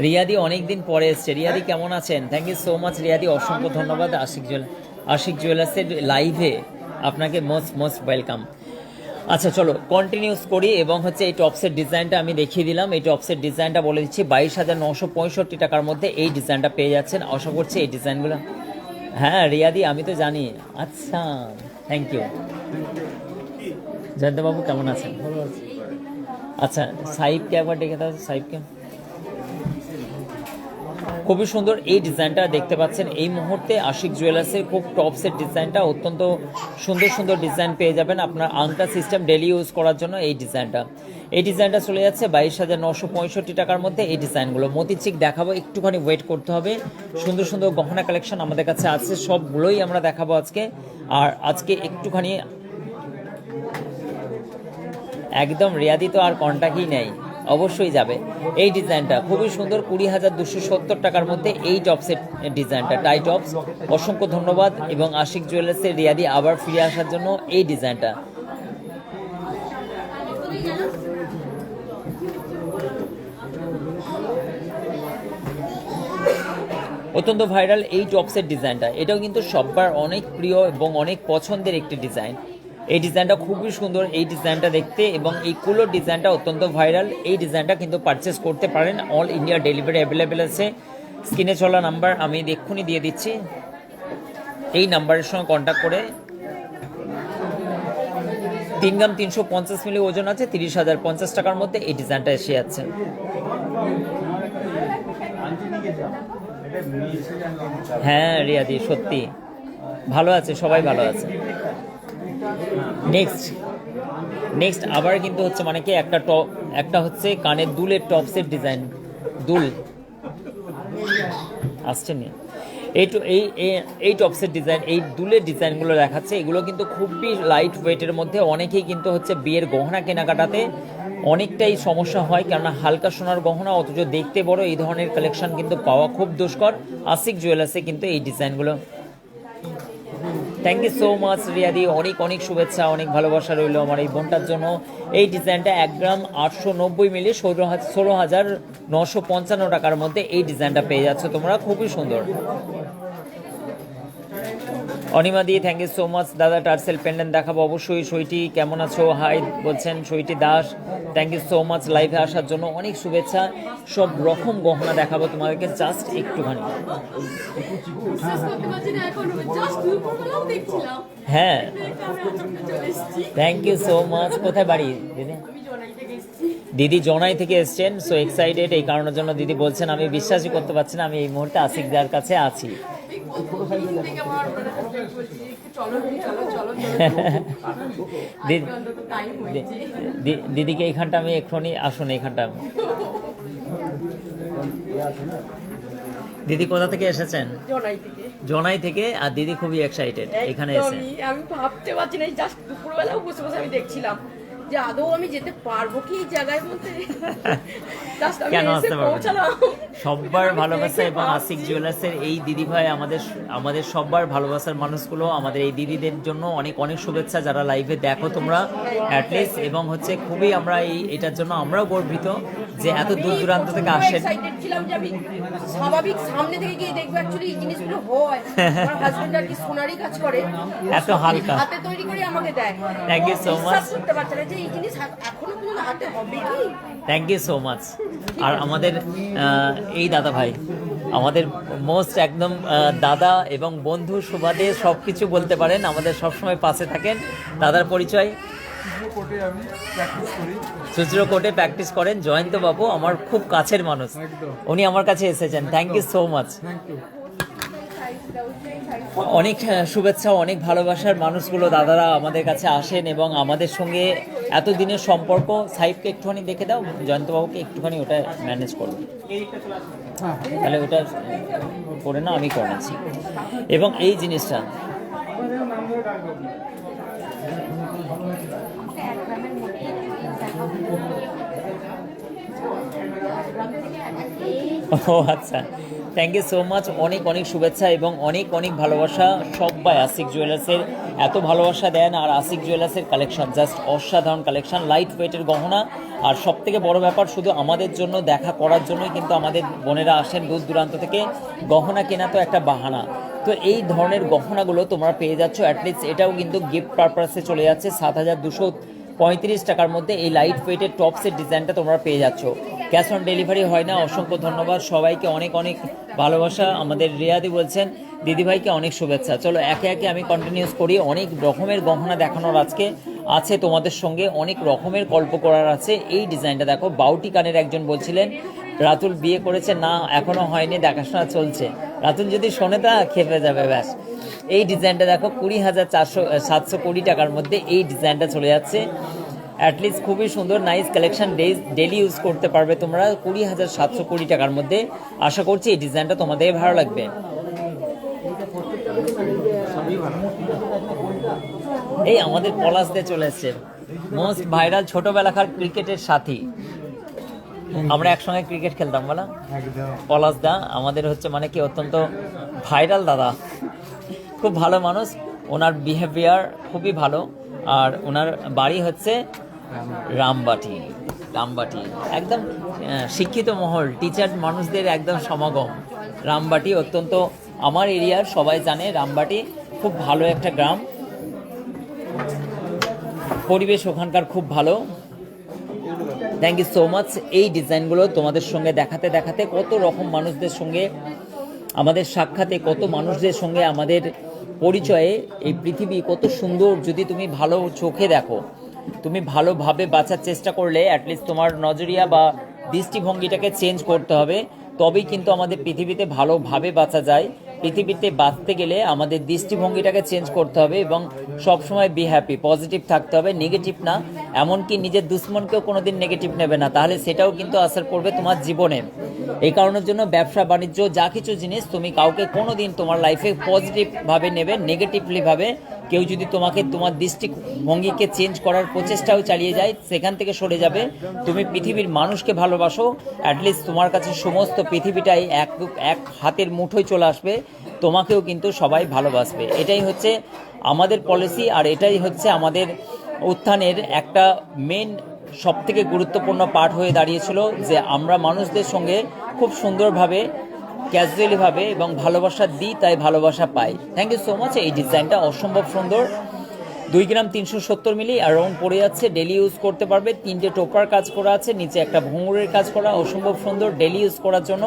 রিয়াদি অনেকদিন পরে এসছে। রিয়াদি কেমন আছেন? থ্যাংক ইউ সো মাচ রিয়াদি, অসংখ্য ধন্যবাদ। আশিক জুয়েলার্সের লাইভে আপনাকে মোস্ট ওয়েলকাম। আচ্ছা চলো কন্টিনিউস করি। এবং হচ্ছে এই টপসের ডিজাইনটা আমি দেখিয়ে দিলাম। এই টপসের ডিজাইনটা বলে দিচ্ছি 22,965 টাকার মধ্যে এই ডিজাইনটা পেয়ে যাচ্ছেন। আশা করছি এই ডিজাইনগুলো, হ্যাঁ রিয়াদি আমি তো জানি। আচ্ছা থ্যাংক ইউ। জয়ন্তবাবু কেমন আছেন? আচ্ছা সাহিবকে একবার ডেকে দাও। সাহিবকে, খুবই সুন্দর এই ডিজাইনটা দেখতে পাচ্ছেন এই মুহূর্তে আশিক জুয়েলার্সের খুব টপসের ডিজাইনটা, অত্যন্ত সুন্দর সুন্দর ডিজাইন পেয়ে যাবেন আপনার আংটা সিস্টেম ডেলি ইউজ করার জন্য। এই ডিজাইনটা চলে যাচ্ছে 22,965 টাকার মধ্যে। এই ডিজাইনগুলো মতিচিক দেখাবো, একটুখানি ওয়েট করতে হবে। সুন্দর সুন্দর গহনা কালেকশন আমাদের কাছে আছে, সবগুলোই আমরা দেখাবো আজকে। আর আজকে একটুখানি একদম রিয়াদি তো আর কন্টাক্টই নেই, অবশ্যই যাবে। এই ডিজাইনটা খুবই সুন্দর, 20,270 টাকার মধ্যে এই টপসের ডিজাইনটা, টাই টপস। অসংখ্য ধন্যবাদ এবং আশিক জুয়েলার্সের রিয়াদি আবার ফিরে আসার জন্য এই ডিজাইনটা। অত্যন্ত ভাইরাল এই টপসের ডিজাইনটা, এটাও কিন্তু সবার অনেক প্রিয় এবং অনেক পছন্দের একটি ডিজাইন। এই ডিজাইনটা খুবই সুন্দর, এই ডিজাইনটা দেখতে, এবং এই কুলোর ডিজাইনটা অত্যন্ত ভাইরাল। এই ডিজাইনটা কিন্তু পারচেস করতে পারেন, অল ইন্ডিয়া ডেলিভারি অ্যাভেলেবেল আছে। স্ক্রিনে চলা নাম্বার আমি এক্ষুনি দিয়ে দিচ্ছি, এই নাম্বারের সঙ্গে কন্ট্যাক্ট করে 3 গ্রাম 350 মিলি ওজন আছে, 30,050 টাকার মধ্যে এই ডিজাইনটা এসে যাচ্ছে। হ্যাঁ রিয়াদি সত্যি ভালো আছে, সবাই ভালো আছে। নেক্সট আবার কিন্তু হচ্ছে মানে কি একটা হচ্ছে কানের দুলের টপসের ডিজাইন, দুল আসছে নি, এই টপসের ডিজাইন, এই দুলের ডিজাইনগুলো দেখাচ্ছে। এগুলো কিন্তু খুবই লাইট ওয়েটের মধ্যে, অনেকেই কিন্তু হচ্ছে বিয়ের গহনা কেনাকাটাতে অনেকটাই সমস্যা হয়, কেননা হালকা সোনার গহনা অথচ দেখতে বড়, এই ধরনের কালেকশন কিন্তু পাওয়া খুব দুষ্কর। আশিক জুয়েলার্সে কিন্তু এই ডিজাইনগুলো। থ্যাংক ইউ সো মাচ রিয়াদি, অনেক অনেক শুভেচ্ছা, অনেক ভালোবাসা রইল আমার এই বোনটার জন্য। এই ডিজাইনটা 1 গ্রাম 890 মিলি 16,955 টাকার মধ্যে এই ডিজাইনটা পেয়ে যাচ্ছ তোমরা, খুবই সুন্দর। অনিমা দি থ্যাংক ইউ সো মাচ। দাদা টার্সেল পেন্ডেন্ট দেখাবো অবশ্যই। সইটি কেমন আছো, হাই বলছেন Soiti Das, thank you so much লাইভে আসার জন্য, অনেক শুভেচ্ছা। সব রকম গহনা দেখাবো তোমাদেরকে, জাস্ট একটুখানি। হ্যাঁ থ্যাংক ইউ সো মাচ। কোথায় বাড়ি দিদি? দিদি জনাই থেকে এসছেন, সো এক্সাইটেড, এই কারণের জন্য দিদি বলছেন আমি বিশ্বাসই করতে পারছি না আমি এই মুহূর্তে আশিক দার কাছে আছি। দিদিকে এইখানটা আমি এক্ষুনি আসুন, এইখানটা দিদি কোথা থেকে এসেছেন? জনাই থেকে। আর দিদি খুবই এক্সাইটেড এখানে এসে। আমি ভাবতে পারছি না, জাস্ট দুপুরবেলাও বসে বসে আমি দেখছিলাম যে আদৌ আমি যেতে পারবো কি এই জায়গায় মধ্যে। কেন আসতে পারবো না? সবার ভালোবাসা এবং আশিক জুয়েলার্সের এই দিদি ভাই আমাদের সবার ভালোবাসার মানুষগুলো, আমাদের এই দিদিদের জন্য অনেক অনেক শুভেচ্ছা যারা লাইভে দেখো তোমরা অ্যাটলিস্ট, এবং হচ্ছে খুবই আমরা এটার জন্য আমরাও গর্বিত যে এত দূর দূরান্ত থেকে আসেন। স্বাভাবিক সামনে থেকে গিয়ে দেখবো অ্যাকচুয়ালি এই জিনিসগুলো হয়। আমার হাজবেন্ড আর কি সোনারি কাজ করে, এত হালকা হাতে তৈরি করে আমাকে দেয়। Thank you so much. করতে পারছে না যে এই জিনিস এখনো পর্যন্ত হাতে হবে কি। Thank you so much. আর আমাদের এই দাদা ভাই আমাদের মোস্ট একদম দাদা এবং বন্ধু সুবাদে সব কিছু বলতে পারেন, আমাদের সবসময় পাশে থাকেন। দাদার পরিচয়? চুচরো কোর্টে প্র্যাকটিস করেন জয়ন্ত বাবু, আমার খুব কাছের মানুষ, উনি আমার কাছে এসেছেন। Thank you so much. অনেক শুভেচ্ছা, অনেক ভালোবাসার মানুষগুলো দাদারা আমাদের কাছে আসেন এবং আমাদের সঙ্গে এতদিনের সম্পর্ক। সাইফকে একটুখানি দেখে দাও, জয়ন্তবাবুকে একটুখানি ওটা ম্যানেজ করবে, তাহলে ওটা করে না, আমি করে নিচ্ছি। এবং এই জিনিসটা ও আচ্ছা, থ্যাংক ইউ সো মাচ। অনেক অনেক শুভেচ্ছা এবং অনেক অনেক ভালোবাসা সবাই আশিক জুয়েলার্সের, এত ভালোবাসা দেন। আর আশিক জুয়েলার্সের কালেকশন জাস্ট অসাধারণ কালেকশন, লাইট ওয়েটের গহনা। আর সব থেকে বড় ব্যাপার, শুধু আমাদের জন্য দেখা করার জন্যই কিন্তু আমাদের বোনেরা আসেন দূর দূরান্ত থেকে। গহনা কেনা তো একটা বাহানা, তো এই ধরনের গহনাগুলো তোমরা পেয়ে যাচ্ছ। অ্যাটলিস্ট এটাও কিন্তু গিফট পারপাসে চলে যাচ্ছে 7,235 টাকার মধ্যে। এই লাইট ওয়েটের টপসের ডিজাইনটা তোমরা পেয়ে যাচ্ছ, ক্যাশ অন ডেলিভারি হয় না। অসংখ্য ধন্যবাদ সবাইকে, অনেক অনেক ভালোবাসা। আমাদের রিয়াদি বলছেন দিদিভাইকে অনেক শুভেচ্ছা। চলো একে একে আমি কন্টিনিউস করি। অনেক রকমের গহনা দেখানোর আজকে আছে তোমাদের সঙ্গে, অনেক রকমের গল্প করার আছে। এই ডিজাইনটা দেখো, বাউটি কানের একজন বলছিলেন রাতুল বিয়ে করেছে, না এখনো হয়নি, দেখাশোনা চলছে। রাতুল যদি শোনে তা খেপে যাবে ব্যাস। এই ডিজাইনটা দেখো 20,720 টাকার মধ্যে এই ডিজাইনটা চলে যাচ্ছে। অ্যাটলিস্ট খুবই সুন্দর, নাইস কালেকশন, ডেলি ইউজ করতে পারবে তোমরা 20,720 টাকার মধ্যে। আশা করছি এই ডিজাইনটা তোমাদের ভালো লাগবে। এই আমাদের পলাশ দিয়ে চলে এসছে, মোস্ট ভাইরাল ছোটবেলাকার ক্রিকেটের সাথী। আমরা একসঙ্গে ক্রিকেট খেলতাম বলা। একদম পলাশ দা আমাদের হচ্ছে মানে কি অত্যন্ত ভাইরাল দাদা, খুব ভালো মানুষ, ওনার বিহেভিয়ার খুবই ভালো। আর ওনার বাড়ি হচ্ছে রামবাটি, রামবাটি একদম শিক্ষিত মহল, টিচার মানুষদের একদম সমাগম। রামবাটি অত্যন্ত আমার এরিয়ার সবাই জানে, রামবাটি খুব ভালো একটা গ্রাম, পরিবেশ ওখানকার খুব ভালো। Thank you so much. এই ডিজাইনগুলো তোমাদের সঙ্গে দেখাতে দেখাতে কত রকম মানুষদের সঙ্গে আমাদের সাক্ষাতে, কত মানুষদের সঙ্গে আমাদের পরিচয়ে, এই পৃথিবী কত সুন্দর। যদি তুমি ভালো চোখে দেখো, তুমি ভালোভাবে বাঁচার চেষ্টা করলে অ্যাটলিস্ট তোমার নজরিয়া বা দৃষ্টিভঙ্গিটাকে চেঞ্জ করতে হবে, তবেই কিন্তু আমাদের পৃথিবীতে ভালোভাবে বাঁচা যায়। পৃথিবীতে বাঁচতে গেলে আমাদের দৃষ্টিভঙ্গিটাকে চেঞ্জ করতে হবে এবং সবসময় বি হ্যাপি, পজিটিভ থাকতে হবে, নেগেটিভ না। এমনকি নিজের দুশ্মনকেও কোনোদিন নেগেটিভ নেবে না, তাহলে সেটাও কিন্তু আসার পড়বে তোমার জীবনে। এই কারণের জন্য ব্যবসা বাণিজ্য যা কিছু জিনিস তুমি কাউকে কোনোদিন তোমার লাইফে পজিটিভভাবে নেবে, নেগেটিভলি ভাবে কেউ যদি তোমাকে তোমার দৃষ্টিভঙ্গিকে চেঞ্জ করার প্রচেষ্টাও চালিয়ে যায়, সেখান থেকে সরে যাবে। তুমি পৃথিবীর মানুষকে ভালোবাসো, অ্যাটলিস্ট তোমার কাছে সমস্ত পৃথিবীটাই এক হাতের মুঠোয় চলে আসবে, তোমাকেও কিন্তু সবাই ভালোবাসবে। এটাই হচ্ছে আমাদের পলিসি, আর এটাই হচ্ছে আমাদের উত্থানের একটা মেন সবথেকে গুরুত্বপূর্ণ পার্ট হয়ে দাঁড়িয়েছিল, যে আমরা মানুষদের সঙ্গে খুব সুন্দরভাবে ক্যাজুয়ালিভাবে এবং ভালোবাসা দিই, তাই ভালোবাসা পাই। Thank you so much. এই ডিজাইনটা অসম্ভব সুন্দর, 2 গ্রাম 370 মিলি অ্যারাউন্ড পড়ে যাচ্ছে, ডেলি ইউজ করতে পারবে। 3টে টোপার কাজ করা আছে, নিচে একটা ভঙ্গুরের কাজ করা, অসম্ভব সুন্দর। ডেলি ইউজ করার জন্য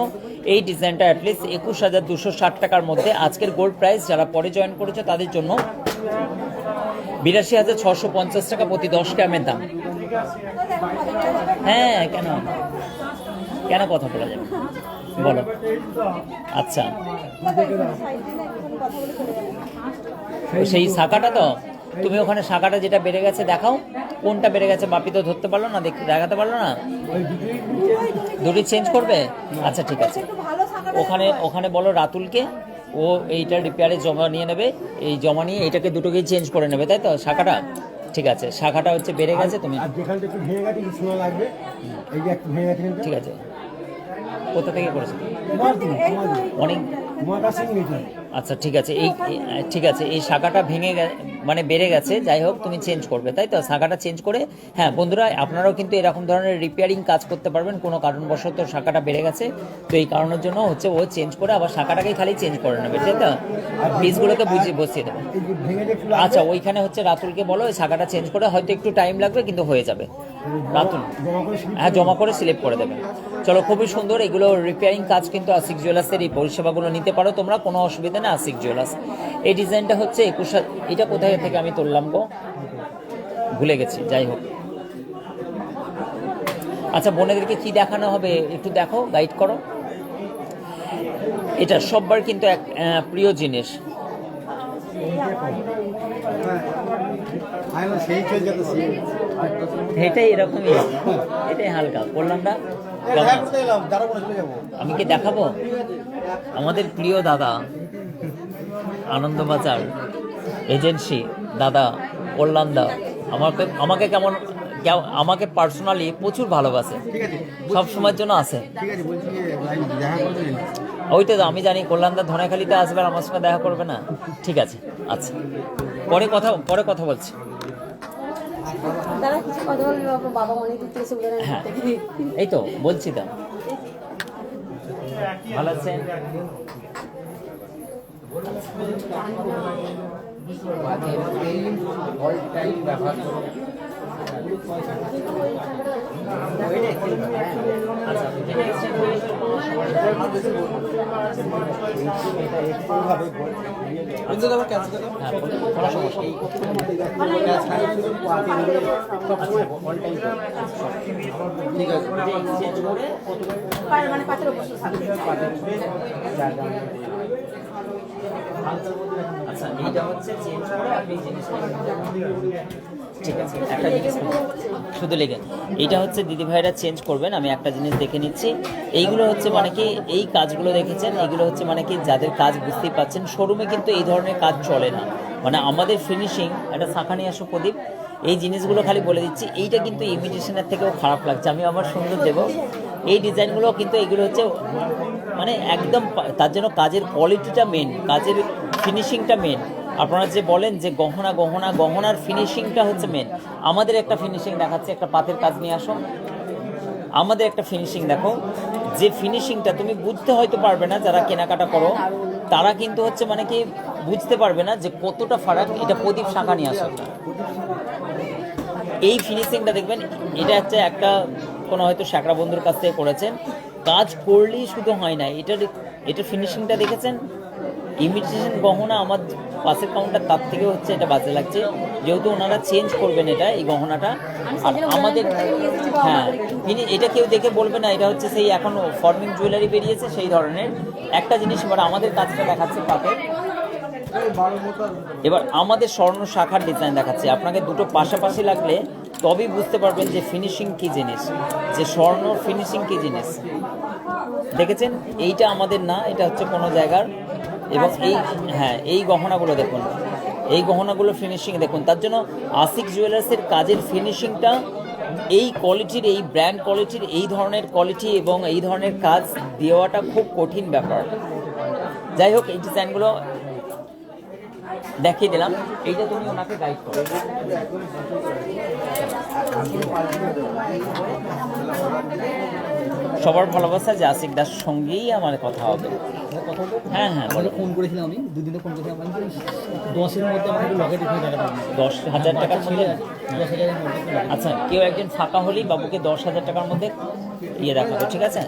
এই ডিজাইনটা অ্যাটলিস্ট 21,260 টাকার মধ্যে। আজকের গোল্ড প্রাইস যারা পরে জয়েন করেছে তাদের জন্য 82,650 টাকা প্রতি 10 গ্রামের দাম। হ্যাঁ, কেন কেন কথা বলা যাবে বলো। আচ্ছা, সেই শাখাটা তো তুমি ওখানে শাখাটা যেটা বেড়ে গেছে দেখাও, কোনটা বেড়ে গেছে বাপি তো ধরতে পারলো না, দেখাতে পারলো না। দুটি চেঞ্জ করবে? আচ্ছা ঠিক আছে, ওখানে বলো রাতুলকে, ও এইটা রিপেয়ারে জমা নিয়ে নেবে, এই জমা নিয়ে এইটাকে দুটোকেই চেঞ্জ করে নেবে, তাই তো শাখাটা? ঠিক আছে, শাখাটা হচ্ছে বেড়ে গেছে, তুমি ঠিক আছে। কোথা থেকে করেছো? অনেক। আচ্ছা ঠিক আছে, ঠিক আছে, এই শাখাটা ভেঙে মানে বেড়ে গেছে, যাই হোক তুমি চেঞ্জ করবে, তাই তো? শাখাটা চেঞ্জ করে, হ্যাঁ বন্ধুরা আপনারাও কিন্তু এরকম ধরনের রিপেয়ারিং কাজ করতে পারবেন। কোনো কারণবশত শাখাটা বেড়ে গেছে, তো এই কারণের জন্য হচ্ছে ও চেঞ্জ করে আবার শাখাটাকেই খালি চেঞ্জ করে নেবে, তাই তো? পিসগুলোকে বসিয়ে দেবে। আচ্ছা, ওইখানে হচ্ছে রাতুলকে বলো ওই শাখাটা চেঞ্জ করে, হয়তো একটু টাইম লাগবে কিন্তু হয়ে যাবে। রাতুল হ্যাঁ জমা করে সিলেক্ট করে দেবে। চলো, খুবই সুন্দর। এগুলো রিপেয়ারিং কাজ কিন্তু আশিক জুয়েলার্সের এই পরিষেবাগুলো নিতে পারো তোমরা, কোনো অসুবিধা নেই। আশিক জুয়েলার্স। এই ডিজাইনটা হচ্ছে 21, এটা কোথায় থেকে আমি তুললাম গো, ভুলে গেছি, যাই হোক। আচ্ছা, বোনেদেরকে কি দেখানো হবে একটু দেখো, গাইড করো। এটা সববার কিন্তু এক প্রিয় জিনিস। এটাই এরকমই, এটাই হালকা বললাম না। আমি কি দেখাবো আমাদের প্রিয় দাদা আনন্দবাজার এজেন্সি দাদা কল্যাণ দা আমাকে কেমন, আমাকে পার্সোনালি প্রচুর ভালোবাসে, সব সময়ের জন্য আসে। ওইটা তো আমি জানি, কল্যাণদা ধনেখালিতে আসবে, আমার সঙ্গে দেখা করবে না? ঠিক আছে, আচ্ছা, পরে কথা বলছি। হ্যাঁ, এই তো বলছি তো। ভালো আছেন? আচ্ছা, এইটা হচ্ছে চেঞ্জ করে আপনি জিনিসটা, ঠিক আছে, একটা জিনিস শুধু লেগে, এইটা হচ্ছে দিদি ভাইরা চেঞ্জ করবেন। আমি একটা জিনিস দেখে নিচ্ছি। এইগুলো হচ্ছে মানে কি, এই কাজগুলো দেখেছেন, এইগুলো হচ্ছে মানে কি যাদের কাজ বুঝতেই পাচ্ছেন, শোরুমে কিন্তু এই ধরনের কাজ চলে না। মানে আমাদের ফিনিশিং, একটা শাখা নিয়ে আসো প্রদীপ, এই জিনিসগুলো খালি বলে দিচ্ছি, এইটা কিন্তু ইমিটেশনের থেকেও খারাপ লাগছে। আমি আমার সুন্দর দেবো, এই ডিজাইনগুলো কিন্তু এগুলো হচ্ছে মানে একদম তার জন্য কাজের কোয়ালিটিটা মেন, কাজের ফিনিশিংটা মেন। আপনারা যে বলেন যে গহনার ফিনিশিংটা হচ্ছে মেন। আমাদের একটা ফিনিশিং দেখাচ্ছে, একটা পাতের কাজ নিয়ে আসো, আমাদের একটা ফিনিশিং দেখো, যে ফিনিশিংটা তুমি বুঝতে হয়তো পারবে না, যারা কেনাকাটা করো তারা কিন্তু হচ্ছে মানে কি বুঝতে পারবে না যে কতটা ফারাক। এটা প্রদীপ শাখা নিয়ে আসো, এই ফিনিশিংটা দেখবেন, এটা হচ্ছে একটা কোনো হয়তো শাকরা বন্ধুর কাছ থেকে করেছেন, কাজ করলেই শুধু হয় না, এটার ফিনিশিংটা দেখেছেন। ইমিটেশন গহনা আমার পাশের কাউন্টার তার থেকে হচ্ছে এটা বাজে লাগছে, যেহেতু ওনারা চেঞ্জ করবেন এটা, এই গহনাটা। আর আমাদের হ্যাঁ, এটা কেউ দেখে বলবে না এটা হচ্ছে সেই এখন ফর্মিং জুয়েলারি বেরিয়েছে সেই ধরনের একটা জিনিস। এবার আমাদের কাজটা দেখাচ্ছে পাতে, এবার আমাদের স্বর্ণ শাখার ডিজাইন দেখাচ্ছে। আপনাকে দুটো পাশাপাশি লাগলে তবেই বুঝতে পারবেন যে ফিনিশিং কী জিনিস, যে স্বর্ণ ফিনিশিং কী জিনিস। দেখেছেন, এইটা আমাদের না, এটা হচ্ছে কোনো জায়গার। এবং এই হ্যাঁ, এই গহনাগুলো দেখুন, এই গহনাগুলো ফিনিশিং দেখুন। তার জন্য আশিক জুয়েলার্সের কাজের ফিনিশিংটা এই কোয়ালিটির, এই ব্র্যান্ড কোয়ালিটির, এই ধরনের কোয়ালিটি এবং এই ধরনের কাজ দেওয়াটা খুব কঠিন ব্যাপার। যাই হোক, এই ডিজাইনগুলো দেখিয়ে দিলাম, এইটা তুমি ওনাকে গাইড করো। সবার ভালোবাসা যে আশিক দাস সঙ্গেই আমার কথা হবে। হ্যাঁ হ্যাঁ, বলো। ফোন করেছিলাম আমি দুদিনে ফোন করেছিলাম, আমি 10-এর মধ্যে আমাকে লকেট এখানে টাকা 10,000 টাকার মধ্যে। 10,000-এর মধ্যে। আচ্ছা, কেউ একজন ফাঁকা হলেই বাবুকে 10,000 টাকার মধ্যে ইয়ে দেখাবে, ঠিক আছে?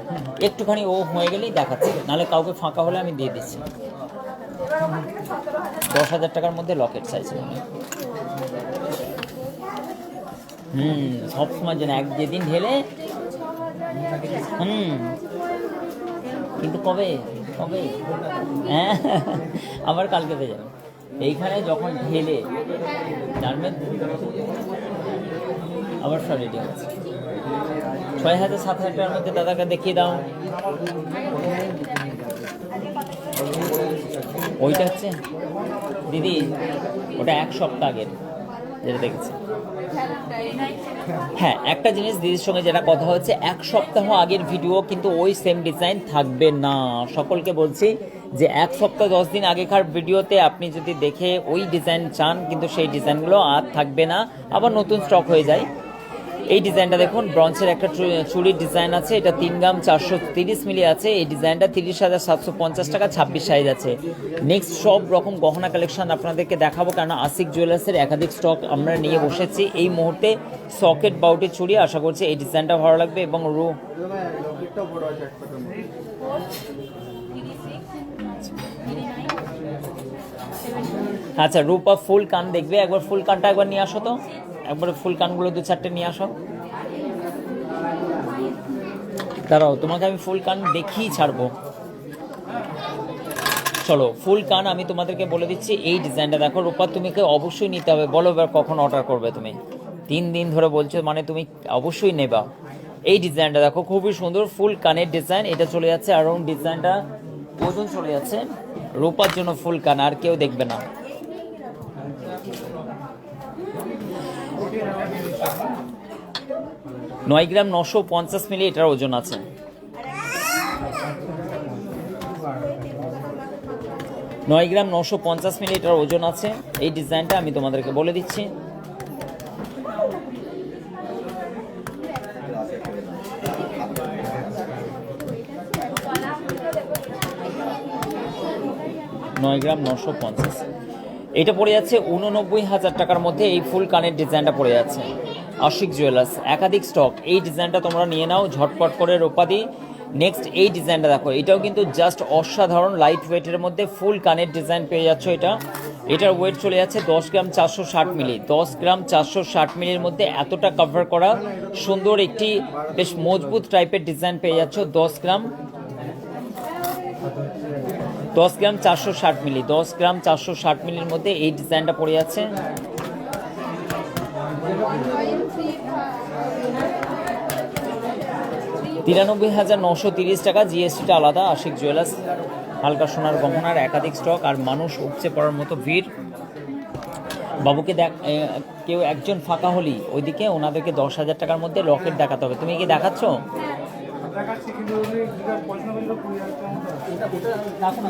একটুখানি ও হয়ে গেলেই দেখাচ্ছে, নাহলে কাউকে ফাঁকা হলে আমি দিয়ে দিচ্ছি। 10,000 টাকার মধ্যে লকেট চাইছে আমি। সবসময় যেন যেদিন ঢেলে কিন্তু কবে কবে হ্যাঁ, আবার কালকে পেয়ে যাবে। এইখানে যখন ঢেলে জানবেন আবার সব রেডি আছে। 6,000-7,000 টাকার মধ্যে দাদাকে দেখিয়ে দাও। ওইটা হচ্ছে দিদি, ওটা 1 সপ্তাহ আগের যেটা দেখেছি। হ্যাঁ, একটা জিনিস দিদির সঙ্গে যেটা কথা হচ্ছে, 1 সপ্তাহ আগের ভিডিও কিন্তু ওই সেম ডিজাইন থাকবে না। সকলকে বলছি যে 1 সপ্তাহ 10 দিন আগেকার ভিডিওতে আপনি যদি দেখে ওই ডিজাইন চান, কিন্তু সেই ডিজাইনগুলো আর থাকবে না, আবার নতুন স্টক হয়ে যায়। এই ডিজাইনটা দেখুন, ব্রঞ্জের একটা চুড়ির ডিজাইন আছে, এটা 3 গ্রাম 430 মিলি আছে। এই ডিজাইনটা 30,750 টাকা, 26 সাইজ আছে। নেক্সট সব রকম গহনা কালেকশন আপনাদেরকে দেখাবো, কারণ আশিক জুয়েলার্সের একাধিক স্টক আমরা নিয়ে বসেছি এই মুহূর্তে। সকেট বাউটির চুড়ি, আশা করছি এই ডিজাইনটা ভালো লাগবে। এবং আচ্ছা, রূপা ফুল কান দেখবে, একবার ফুল কানটা একবার নিয়ে আসো তো, একবারে ফুল কানগুলো 2-4টে নিয়ে আসো। দাঁড়াও, তোমাকে আমি ফুল কান দেখিয়ে ছাড়বো। চলো, ফুল কান আমি তোমাদেরকে বলে দিচ্ছি। এই ডিজাইনটা দেখো রূপা, তুমিকে অবশ্যই নিতে হবে। বলো এবার কখন অর্ডার করবে তুমি? 3 দিন ধরে বলছো, মানে তুমি অবশ্যই নেবা। এই ডিজাইনটা দেখো, খুবই সুন্দর ফুল কানের ডিজাইন। এটা চলে যাচ্ছে অ্যারাউন্ড, ডিজাইনটা ওজন চলে যাচ্ছে। রূপার জন্য ফুল কান, আর কেউ দেখবে না। নয় গ্রাম 950 মিলি এটার ওজন আছে। 9 গ্রাম 950 মিলি এটার ওজন আছে। এই ডিজাইনটা আমি তোমাদেরকে বলে দিচ্ছি। নয় গ্রাম 950, এটা পড়ে যাচ্ছে 89,000 টাকার মধ্যে। এই ফুল কানের ডিজাইনটা পড়ে যাচ্ছে আশিক জুয়েলার্স, একাধিক স্টক। এই ডিজাইনটা তোমরা নিয়ে নাও ঝটপট করে রূপাদি। নেক্সট এই ডিজাইনটা দেখো, এটাও কিন্তু জাস্ট অসাধারণ লাইট ওয়েটের মধ্যে ফুল কানের ডিজাইন পেয়ে যাচ্ছ। এটার ওয়েট চলে যাচ্ছে 10 গ্রাম 460 মিলি। 10 গ্রাম 460 মিলির মধ্যে এতটা কভার করা সুন্দর একটি বেশ মজবুত টাইপের ডিজাইন পেয়ে যাচ্ছ। 10 গ্রাম 460 মিলি, 10 গ্রাম 460 মিলির মধ্যে এই ডিজাইনটা পড়ে যাচ্ছে। $93,930 টাকা, জিএসটিটা আলাদা। আশিক জুয়েলার্স, হালকা সোনার গহনার একাধিক স্টক, আর মানুষ উপচে পড়ার মতো ভিড়। বাবুকে দেখ, কেউ একজন ফাঁকা হলেই ওইদিকে ওনাদেরকে 10,000 টাকার মধ্যে লকেট দেখাতে হবে। তুমি কি দেখাচ্ছ? এখন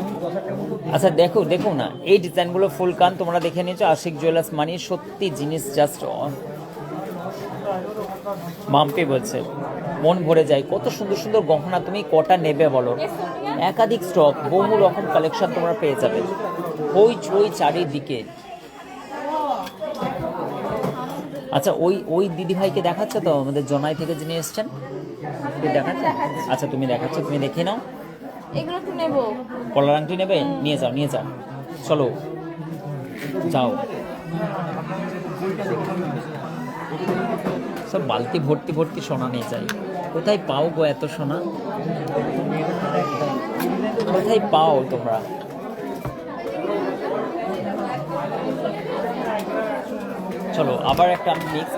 আমি 10,000 টাকার মতো আচ্ছা দেখো দেখো না, এই ডিজাইনগুলো ফুল কান তোমরা দেখে নিয়েছো। আশিক জুয়েলার্স মানে সত্যি জিনিস জাস্ট মাম্পি বলছে, মন ভরে যায়। কত সুন্দর সুন্দর গহনা, তুমি কটা নেবে বলো? একাধিক স্টক, বহু রকম কালেকশন তোমরা পেয়ে যাবে, ওই ছই চারিদিকে। আচ্ছা ওই ওই দিদিভাইকে দেখাচ্ছে তো, আমাদের জনাই থেকে যিনি এসছেন, দেখাচ্ছে? আচ্ছা তুমি দেখাচ্ছ, তুমি দেখে নাও। এগুলো তো নেবো। কলার আংটি নেবে? নিয়ে যাও নিয়ে যাও, চলো যাও। সব বালতি ভর্তি ভর্তি সোনা নিয়ে যাই। কোথায় পাও গো এত সোনা? কোথায় পাও তোমরা? চলো আবার একটা আমি মিক্স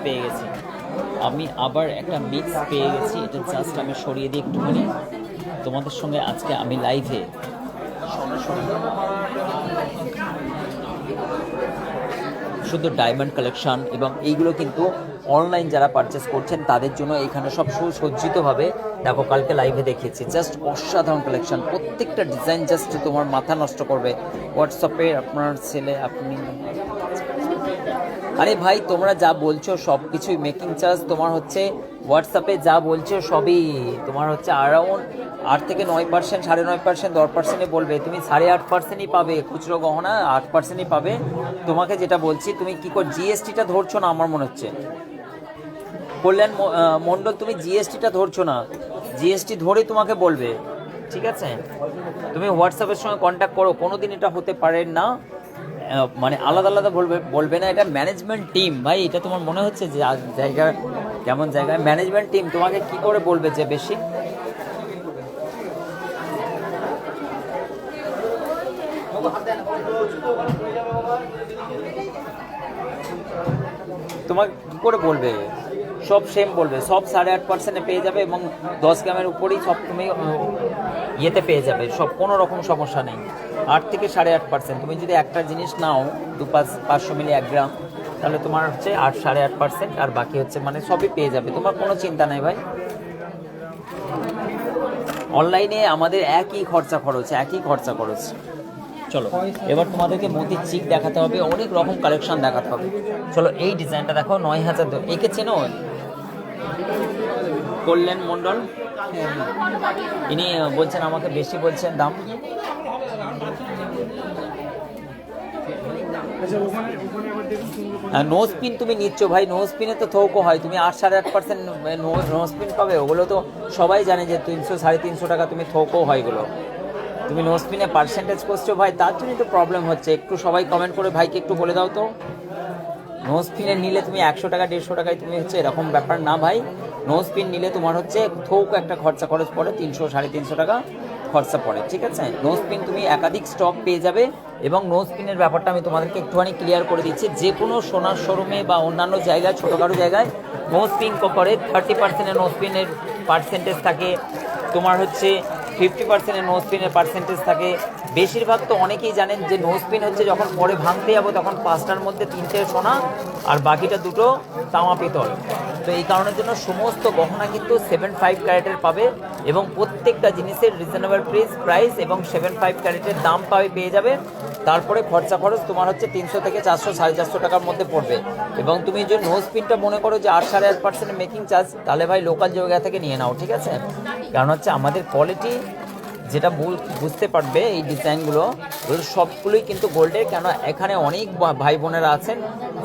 পেয়ে গেছি, এটা জাস্ট আমি সরিয়ে দিই একটুখানি তোমাদের সঙ্গে। আজকে আমি লাইভে শুধু ডায়মন্ড কালেকশন, এবং এইগুলো কিন্তু অনলাইন যারা পারচেস করছেন তাদের জন্য এখানে সব সুসজ্জিতভাবে দেখো, কালকে লাইভে দেখিয়েছি, জাস্ট অসাধারণ কালেকশন। প্রত্যেকটা ডিজাইন জাস্ট তোমার মাথা নষ্ট করবে। হোয়াটসঅ্যাপে আপনার ছেলে, আপনি, আরে ভাই তোমরা যা বলছো সব কিছুই মেকিং চার্জ তোমার হচ্ছে, হোয়াটসঅ্যাপে যা বলছো সবই তোমার হচ্ছে অ্যারাউন্ড 8 থেকে 9%, 9.5%, 10% বলবে, তুমি 8.5%ই পাবে। খুচরো গহনা 8%ই পাবে। তোমাকে যেটা বলছি, তুমি কি করে জিএসটিটা ধরছো না আমার মনে হচ্ছে। কল্যাণ মণ্ডল, তুমি জিএসটিটা ধরছো না, জিএসটি ধরে তোমাকে বলবে, ঠিক আছে? তুমি হোয়াটসঅ্যাপের সঙ্গে কন্ট্যাক্ট করো, কোনো দিন এটা হতে পারে না, মানে আলাদা আলাদা বলবে না। এটা ম্যানেজমেন্ট টিম ভাই, এটা তোমার মনে হচ্ছে যে জায়গা কেমন জায়গায় ম্যানেজমেন্ট টিম তোমাকে কি করে বলবে যে বেশি? তোমাকে কি করে বলবে? সব সেম বলবে, সব 8.5%-এ পেয়ে যাবে, এবং 10 গ্রামের উপরেই সব তুমি ইয়েতে পেয়ে যাবে, সব কোনো রকম সমস্যা নেই। 8 থেকে 8.5%। তুমি যদি একটা জিনিস নাও 500 মিলি 1 গ্রাম, তাহলে তোমার হচ্ছে 8.5%, আর বাকি হচ্ছে মানে সবই পেয়ে যাবে, তোমার কোনো চিন্তা নেই ভাই। অনলাইনে আমাদের একই খরচা খরচ। চলো এবার তোমাদেরকে মতির চিক দেখাতে হবে, অনেক রকম কালেকশন দেখাতে হবে। চলো এই ডিজাইনটা দেখো, 9,000। একে চেনো? কল্যাণ মণ্ডল, ইনি বলছেন আমাকে বেশি বলছেন দাম। নো স্পিন তুমি নিচ্ছ ভাই, নো স্পিনে তো থোকও হয়, তুমি 8.5% নো স্পিন পাবে। ওগুলো তো সবাই জানে যে 300 350 টাকা তুমি থোকও হয় এগুলো। তুমি নো স্পিনে পার্সেন্টেজ করছো ভাই, তার জন্যই তো প্রবলেম হচ্ছে। একটু সবাই কমেন্ট করে ভাইকে একটু বলে দাও তো, নো স্পিনে নিলে তুমি 100 টাকা 150 টাকায় তুমি হচ্ছে এরকম ব্যাপার না ভাই। নো স্পিন নিলে তোমার হচ্ছে থোক একটা খরচ পড়ে, 300 350 টাকা খরচা পড়ে, ঠিক আছে? নো স্পিন তুমি একাধিক স্টক পেয়ে যাবে, এবং নো স্পিনের ব্যাপারটা আমি তোমাদেরকে একটুখানি ক্লিয়ার করে দিচ্ছি। যে কোনো সোনার শোরুমে বা অন্যান্য জায়গায়, ছোটোখাটো জায়গায় নো স্পিন করে 30%-এর নো স্পিনের পার্সেন্টেজ থাকে, তোমার হচ্ছে 50%-এর নো স্পিনের পার্সেন্টেজ থাকে। বেশিরভাগ তো অনেকেই জানেন যে নো স্পিন হচ্ছে যখন পরে ভাঙতে যাবো তখন 5টার মধ্যে 3টে সোনা আর বাকিটা 2টো তামা পিতল। তো এই কারণের জন্য সমস্ত গহনা কিন্তু 7.5 ক্যারেটের পাবে, এবং প্রত্যেকটা জিনিসের রিজনেবল প্রাইস এবং 7.5 ক্যারেটের দাম পেয়ে যাবে। তারপরে খরচ তোমার হচ্ছে 300 থেকে 400 450 টাকার মধ্যে পড়বে। এবং তুমি যে নো স্পিনটা মনে করো যে 8.5% মেকিং চার্জ, তাহলে ভাই লোকাল জায়গা থেকে নিয়ে নাও, ঠিক আছে? কারণ হচ্ছে আমাদের কোয়ালিটি যেটা বুঝতে পারবে, এই ডিজাইনগুলো সবগুলোই কিন্তু গোল্ডের। কেন এখানে অনেক ভাই বোনেরা আছেন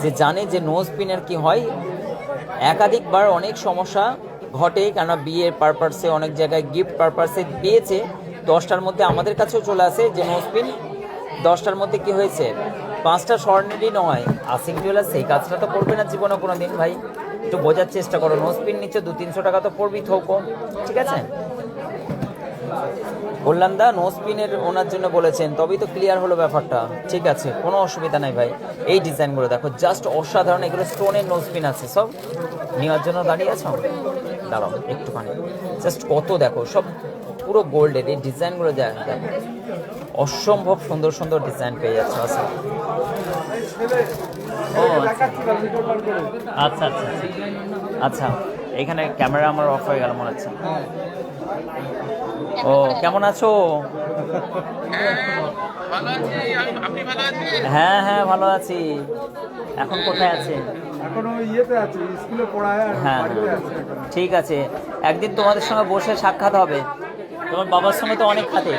যে জানে যে নো স্পিনের কি হয়, একাধিকবার অনেক সমস্যা ঘটে, কেন বিয়ের পারপাসে অনেক জায়গায় গিফট পারপাসে পেয়েছে, 10টার মধ্যে আমাদের কাছেও চলে আসে যে নো স্পিন 10টার মধ্যে কি হয়েছে 5টা স্বর্ণেরই নয়। আশিক জুয়েলার্স সেই কাজটা তো করবে না জীবনে কোনো দিন ভাই, একটু বোঝার চেষ্টা করো। নো স্পিন নিচ্ছে 200-300 টাকা তো পড়বেই থোকো, ঠিক আছে? কল্যাণদা নো স্পিনের ওনার জন্য বলেছেন, তবেই তো ক্লিয়ার হলো ব্যাপারটা, ঠিক আছে? কোনো অসুবিধা নাই ভাই। এই ডিজাইনগুলো দেখো, জাস্ট অসাধারণ। এগুলো স্টোনের নো স্পিন আছে, সব নেওয়ার জন্য দাঁড়িয়ে আছো? দাঁড়াও একটুখানি, জাস্ট কত দেখো, সব পুরো গোল্ডের। এই ডিজাইনগুলো দেখো, অসম্ভব সুন্দর সুন্দর ডিজাইন পেয়ে যাচ্ছ। আচ্ছা ও আচ্ছা আচ্ছা আচ্ছা, এখানে ক্যামেরা আমার অফ হয়ে গেল মনে হচ্ছে। ও কেমন আছো? হ্যাঁ হ্যাঁ ভালো আছি। এখন কোথায় আছে? এখনো ইয়েতে আছে, স্কুলে পড়ায় আর হ্যাঁ বাড়িতে আছে এখন। ঠিক আছে, একদিন তোমাদের সঙ্গে বসে সাক্ষাৎ হবে। তোমার বাবার সঙ্গে তো অনেক খাতে।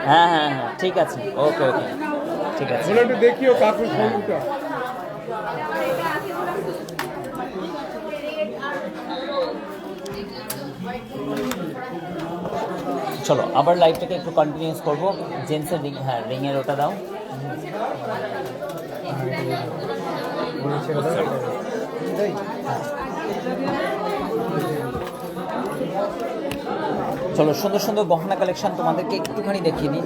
হ্যাঁ হ্যাঁ হ্যাঁ ঠিক আছে, ওকে ওকে ঠিক আছে। বলে একটু দেখিও কাকুর ফোনটা। চলো আবার লাইভটাকে একটু কন্টিনিউস করবো। জেন্টসের রিং, হ্যাঁ রিংয়ের ওটা দাও। চলো সুন্দর সুন্দর গহনা কালেকশন তোমাদেরকে একটুখানি দেখিয়ে দিই।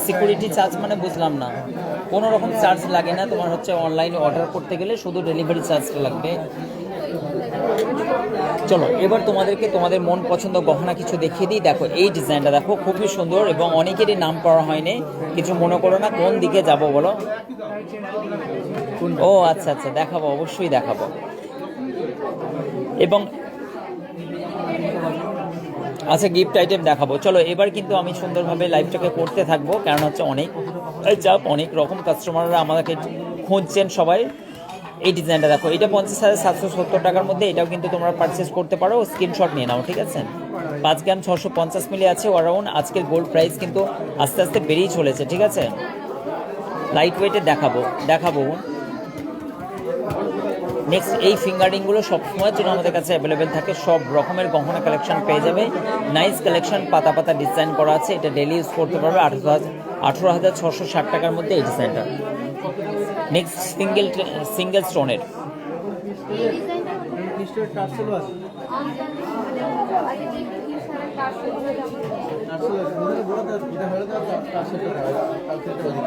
সিকিউরিটি চার্জ মানে বুঝলাম না। কোনো রকম চার্জ লাগে না, তোমার হচ্ছে অনলাইনে অর্ডার করতে গেলে শুধু ডেলিভারি চার্জটা লাগবে। চলো এবার তোমাদেরকে তোমাদের মন পছন্দ গহনা কিছু দেখিয়ে দিই। দেখো এই ডিজাইনটা দেখো, খুবই সুন্দর এবং অনেকেরই নাম করা হয়নি। কিছু মনে করো না, কোন দিকে যাব বলো? ও আচ্ছা আচ্ছা, দেখাবো, অবশ্যই দেখাবো। এবং আচ্ছা গিফট আইটেম দেখাবো। চলো এবার কিন্তু আমি সুন্দরভাবে লাইভটাকে করতে থাকবো, কারণ হচ্ছে অনেক চাপ, অনেক রকম কাস্টমাররা আমাকে খুঁজছেন সবাই। এই ডিজাইনটা দেখো, এটা 50,770 টাকার মধ্যে। এটাও কিন্তু তোমরা পারচেস করতে পারো, স্ক্রিনশট নিয়ে নাও, ঠিক আছে? 5 গ্রাম 650 মিলি আছে অ্যারাউন্ড। আজকের গোল্ড প্রাইস কিন্তু আস্তে আস্তে বেড়েই চলেছে, ঠিক আছে? লাইট ওয়েটে দেখাবো। নেক্সট এই ফিঙ্গারিংগুলো সবসময়ের জন্য আমাদের কাছে অ্যাভেলেবেল থাকে। সব রকমের গহনা কালেকশন পেয়ে যাবে, নাইস কালেকশন, পাতা পাতা ডিজাইন করা আছে। এটা ডেলি ইউজ করতে পারবে। 18,660 টাকার মধ্যে এই ডিজাইনটা। নেক্সট সিঙ্গেল স্টোনের,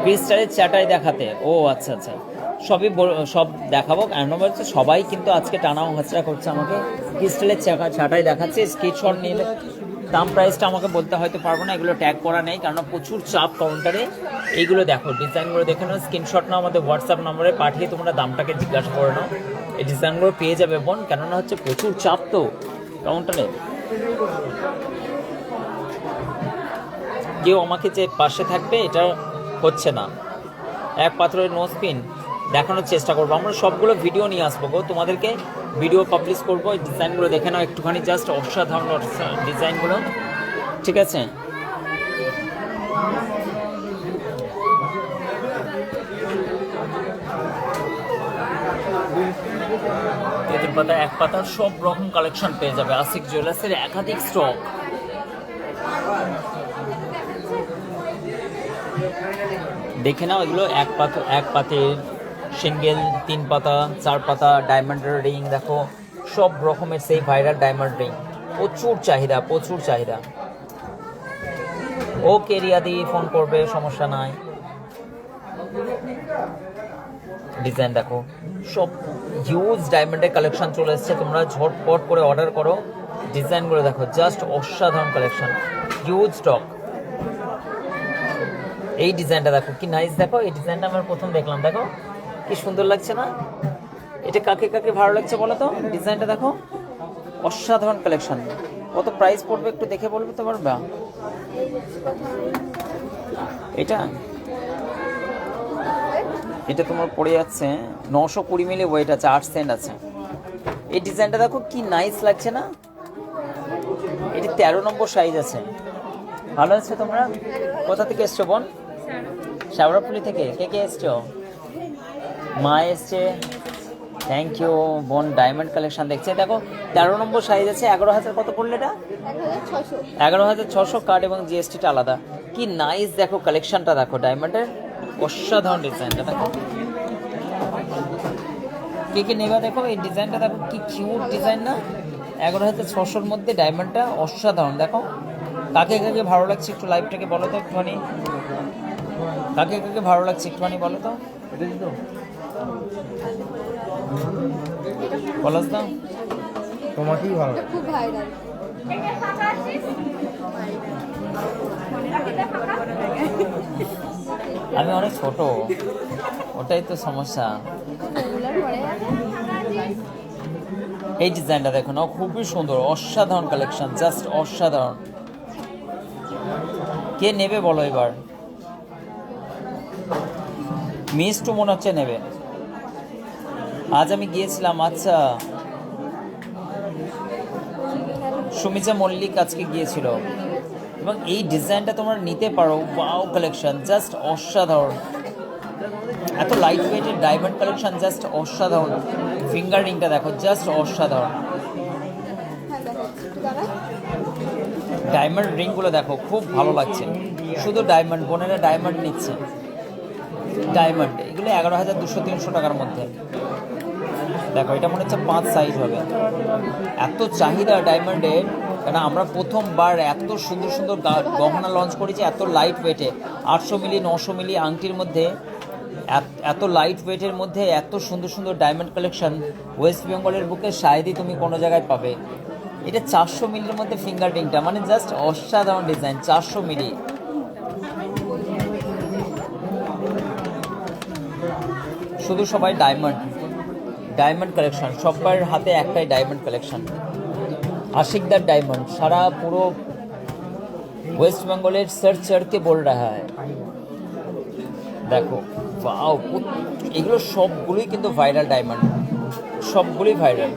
ক্রিস্টালের চাটাই দেখাতে। ও আচ্ছা আচ্ছা, সব দেখাবো। কারণ হচ্ছে সবাই কিন্তু আজকে টানাও হাজরা করছে আমাকে। ক্রিস্টালের চাটাই দেখাচ্ছে, স্ক্রিনশট নিলে দাম প্রাইসটা আমাকে বলতে হয়তো পারবো না, এগুলো ট্যাগ করা নেই কারণ প্রচুর চাপ কাউন্টারে। এইগুলো দেখো, ডিজাইনগুলো দেখে নাও, স্ক্রিনশট নাও, আমাদের হোয়াটসঅ্যাপ নম্বরে পাঠিয়ে তোমরা দামটাকে জিজ্ঞাসা করে নাও। এই ডিজাইনগুলো পেয়ে যাবে বোন, কেননা হচ্ছে প্রচুর চাপ তো কাউন্টারে। কেউ আমাকে যে পাশে থাকবে এটা হচ্ছে না। এক পাথরের নো স্পিন দেখানোর চেষ্টা করবো। আমরা সবগুলো ভিডিও নিয়ে আসবো গো, তোমাদেরকে ভিডিও পাবলিশ করবো। এই ডিজাইনগুলো দেখে নাও একটুখানি, জাস্ট অসাধারণ ডিজাইনগুলো, ঠিক আছে? তেঁতুল পাতা, এক পাতার সব রকম কালেকশন পেয়ে যাবে। আশিক জুয়েলার্সের একাধিক স্টক। দেখে নাও, এগুলো এক পাতের, সিঙ্গেল, 3 পাতা, 4 পাতা, ডায়মন্ডের রিং দেখো, সব রকমের সেই ভাইরাল ডায়মন্ড রিং। প্রচুর চাহিদা। ওকে রিয়াদি, ফোন করবে, সমস্যা নাই। ডিজাইন দেখো, সব হিউজ ডায়মন্ডের কালেকশন চলে এসছে। তোমরা ঝটপট করে অর্ডার করো। ডিজাইনগুলো দেখো, জাস্ট অসাধারণ কালেকশন, হিউজ স্টক। এই ডিজাইনটা দেখো কি নাইস, দেখো এই ডিজাইনটা আমার প্রথম দেখলাম, দেখো কি সুন্দর লাগছে না? এটা কাকে কাকে ভালো লাগছে বলো তো? ডিজাইনটা দেখো, অসাধারণ কালেকশন। কত প্রাইস পড়বে একটু দেখে বলবে তো পারবে? এটা তোমার পড়ে যাচ্ছে 920 মিলি ওয়েট আছে, 8 সেন্ট আছে। এই ডিজাইনটা দেখো কি নাইস লাগছে না? এটি 13 নম্বর সাইজ আছে। ভালো আছে? তোমরা কোথা থেকে এসছো বোন? শ্যাওড়াফুলি থেকে। কে এসছো? মা এসছে, থ্যাংক ইউ বোন। ডায়মন্ড কালেকশন দেখছে, দেখো 13 নম্বর সাইজ আছে। 11,000 কত পড়লো এটা? 11,600 কার্ড এবং জিএসটিটা আলাদা। কি নাইস দেখো কালেকশনটা, দেখো ডায়মন্ডের অসাধারণ ডিজাইনটা দেখো। কে নেবা দেখো এই ডিজাইনটা, দেখো কি কিউট ডিজাইন না? 11,600-র মধ্যে ডায়মন্ডটা অসাধারণ। দেখো কাকে কাকে ভালো লাগছে একটু লাইভটাকে বলো তো একটুখানি। কাকে কাকে ভালো লাগছে একটুখানি বলো তো। পলাশ দাও, তোমাকেই ভালো লাগে। খুব ভাইরাল। আমি অনেক ছোট, ওটাই তো সমস্যা। এই ডিজাইনটা দেখো না, খুবই সুন্দর, অসাধারণ কালেকশন, জাস্ট অসাধারণ। কে নেবে বলো এবার? মিষ্টু মনে হচ্ছে নেবে। আজ আমি গিয়েছিলাম, আচ্ছা সুমিজা মল্লিক আজকে গিয়েছিল, এবং এই ডিজাইনটা তোমরা নিতে পারো। ওয়াও কালেকশন, জাস্ট অসাধারণ। এত লাইট ওয়েটের ডায়মন্ড কালেকশন, জাস্ট অসাধারণ। ফিঙ্গার রিংটা দেখো, জাস্ট অসাধারণ। ডায়মন্ড রিংগুলো দেখো, খুব ভালো লাগছে। শুধু ডায়মন্ড, বোনেরা ডায়মন্ড নিচ্ছে, ডায়মন্ড এগুলো 11,200-300 টাকার মধ্যে। দেখো এটা মনে হচ্ছে 5 সাইজ হবে। এত চাহিদা ডায়মন্ডের, কারণ আমরা প্রথমবার এত সুন্দর সুন্দর গহনা লঞ্চ করেছি এত লাইট ওয়েটে। 800 মিলি 900 মিলি আংটির মধ্যে, এত লাইট ওয়েটের মধ্যে এত সুন্দর সুন্দর ডায়মন্ড কালেকশন ওয়েস্ট বেঙ্গলের বুকে শায়দি তুমি কোনো জায়গায় পাবে। এটা 400 মিলির মধ্যে ফিঙ্গার রিংটা, মানে জাস্ট অসাধারণ ডিজাইন। 400 মিলি, শুধু সবাই ডায়মন্ড, ডায়মন্ড কালেকশন, সবার হাতে একটাই ডায়মন্ড কালেকশন। आशिकदार डायमंड सारा पुरो वेस्ट बेंगलेर सर चढ़ के बोल रहा है। देखो वाओ, এগুলো সবগুলোই কিন্তু ভাইরাল ডায়মন্ড, সবগুলোই ভাইরাল।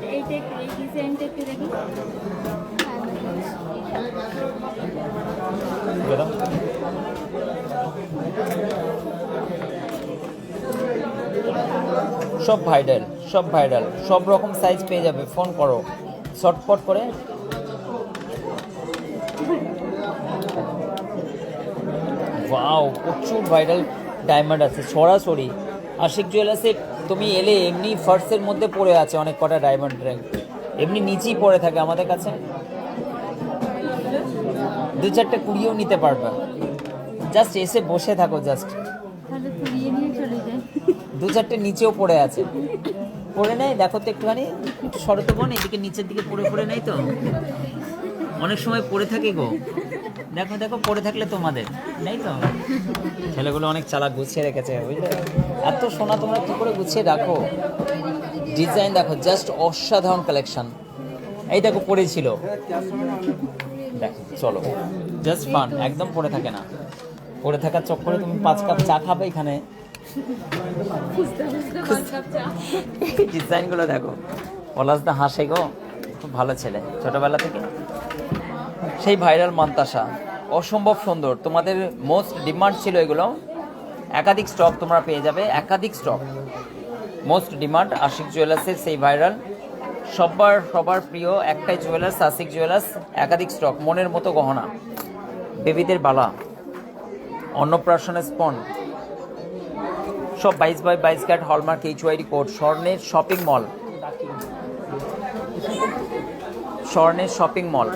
সব ভাইরাল, সব ভাইরাল, সব রকম সাইজ পেয়ে যাবে। ফোন করো শর্টপট করে। ওয়াও, প্রচুর ভাইরাল ডায়মন্ড আছে সরাসরি। আশিক জুয়েলার্সে তুমি এলে এমনি ফার্স্টের মধ্যে পড়ে আছে অনেক কটা ডায়মন্ড রিং, এমনি নিচেই পড়ে থাকে আমাদের কাছে। 2-4টে কুড়িয়েও নিতে পারবে, জাস্ট এসে বসে থাকো, জাস্ট 2-4টে নিচেও পড়ে আছে, পড়ে নেয়। দেখো তো একটুখানি, একটু সরতে বোন, এদিকে নিচের দিকে পড়ে নেই তো, অনেক সময় পড়ে থাকে গো। দেখো দেখো, পড়ে থাকলে তোমাদের নেই তো। ছেলেগুলো অনেক চালাক, গুছিয়ে রেখেছে বুঝলে। এত সোনা তোমরা কি করে গুছিয়ে রাখো। ডিজাইন দেখো, জাস্ট অসাধারণ কালেকশন। এই দেখো পড়েছিল, দেখো চলো, জাস্ট ফান, একদম পড়ে থাকে না। পড়ে থাকার চক্করে তুমি 5 কাপ চা খাবে এখানে। ডিজাইনগুলো দেখো, পলাশদা হাসে গো, খুব ভালো ছেলে ছোটবেলা থেকে। সেই ভাইরাল মান্তাসা, অসম্ভব সুন্দর, তোমাদের মোস্ট ডিমান্ড ছিল এগুলো। একাধিক স্টক তোমরা পেয়ে যাবে, একাধিক স্টক, মোস্ট ডিমান্ড আশিক জুয়েলার্সের সেই ভাইরাল। সবার প্রিয় একটাই জুয়েলার্স, আশিক জুয়েলার্স। একাধিক স্টক, মনের মতো গহনা, বেবিদের বালা, অন্নপ্রাশনের স্পন, সব 22x22 carat hallmark HYD code. স্বর্ণের শপিং মল, স্বর্ণের shopping mall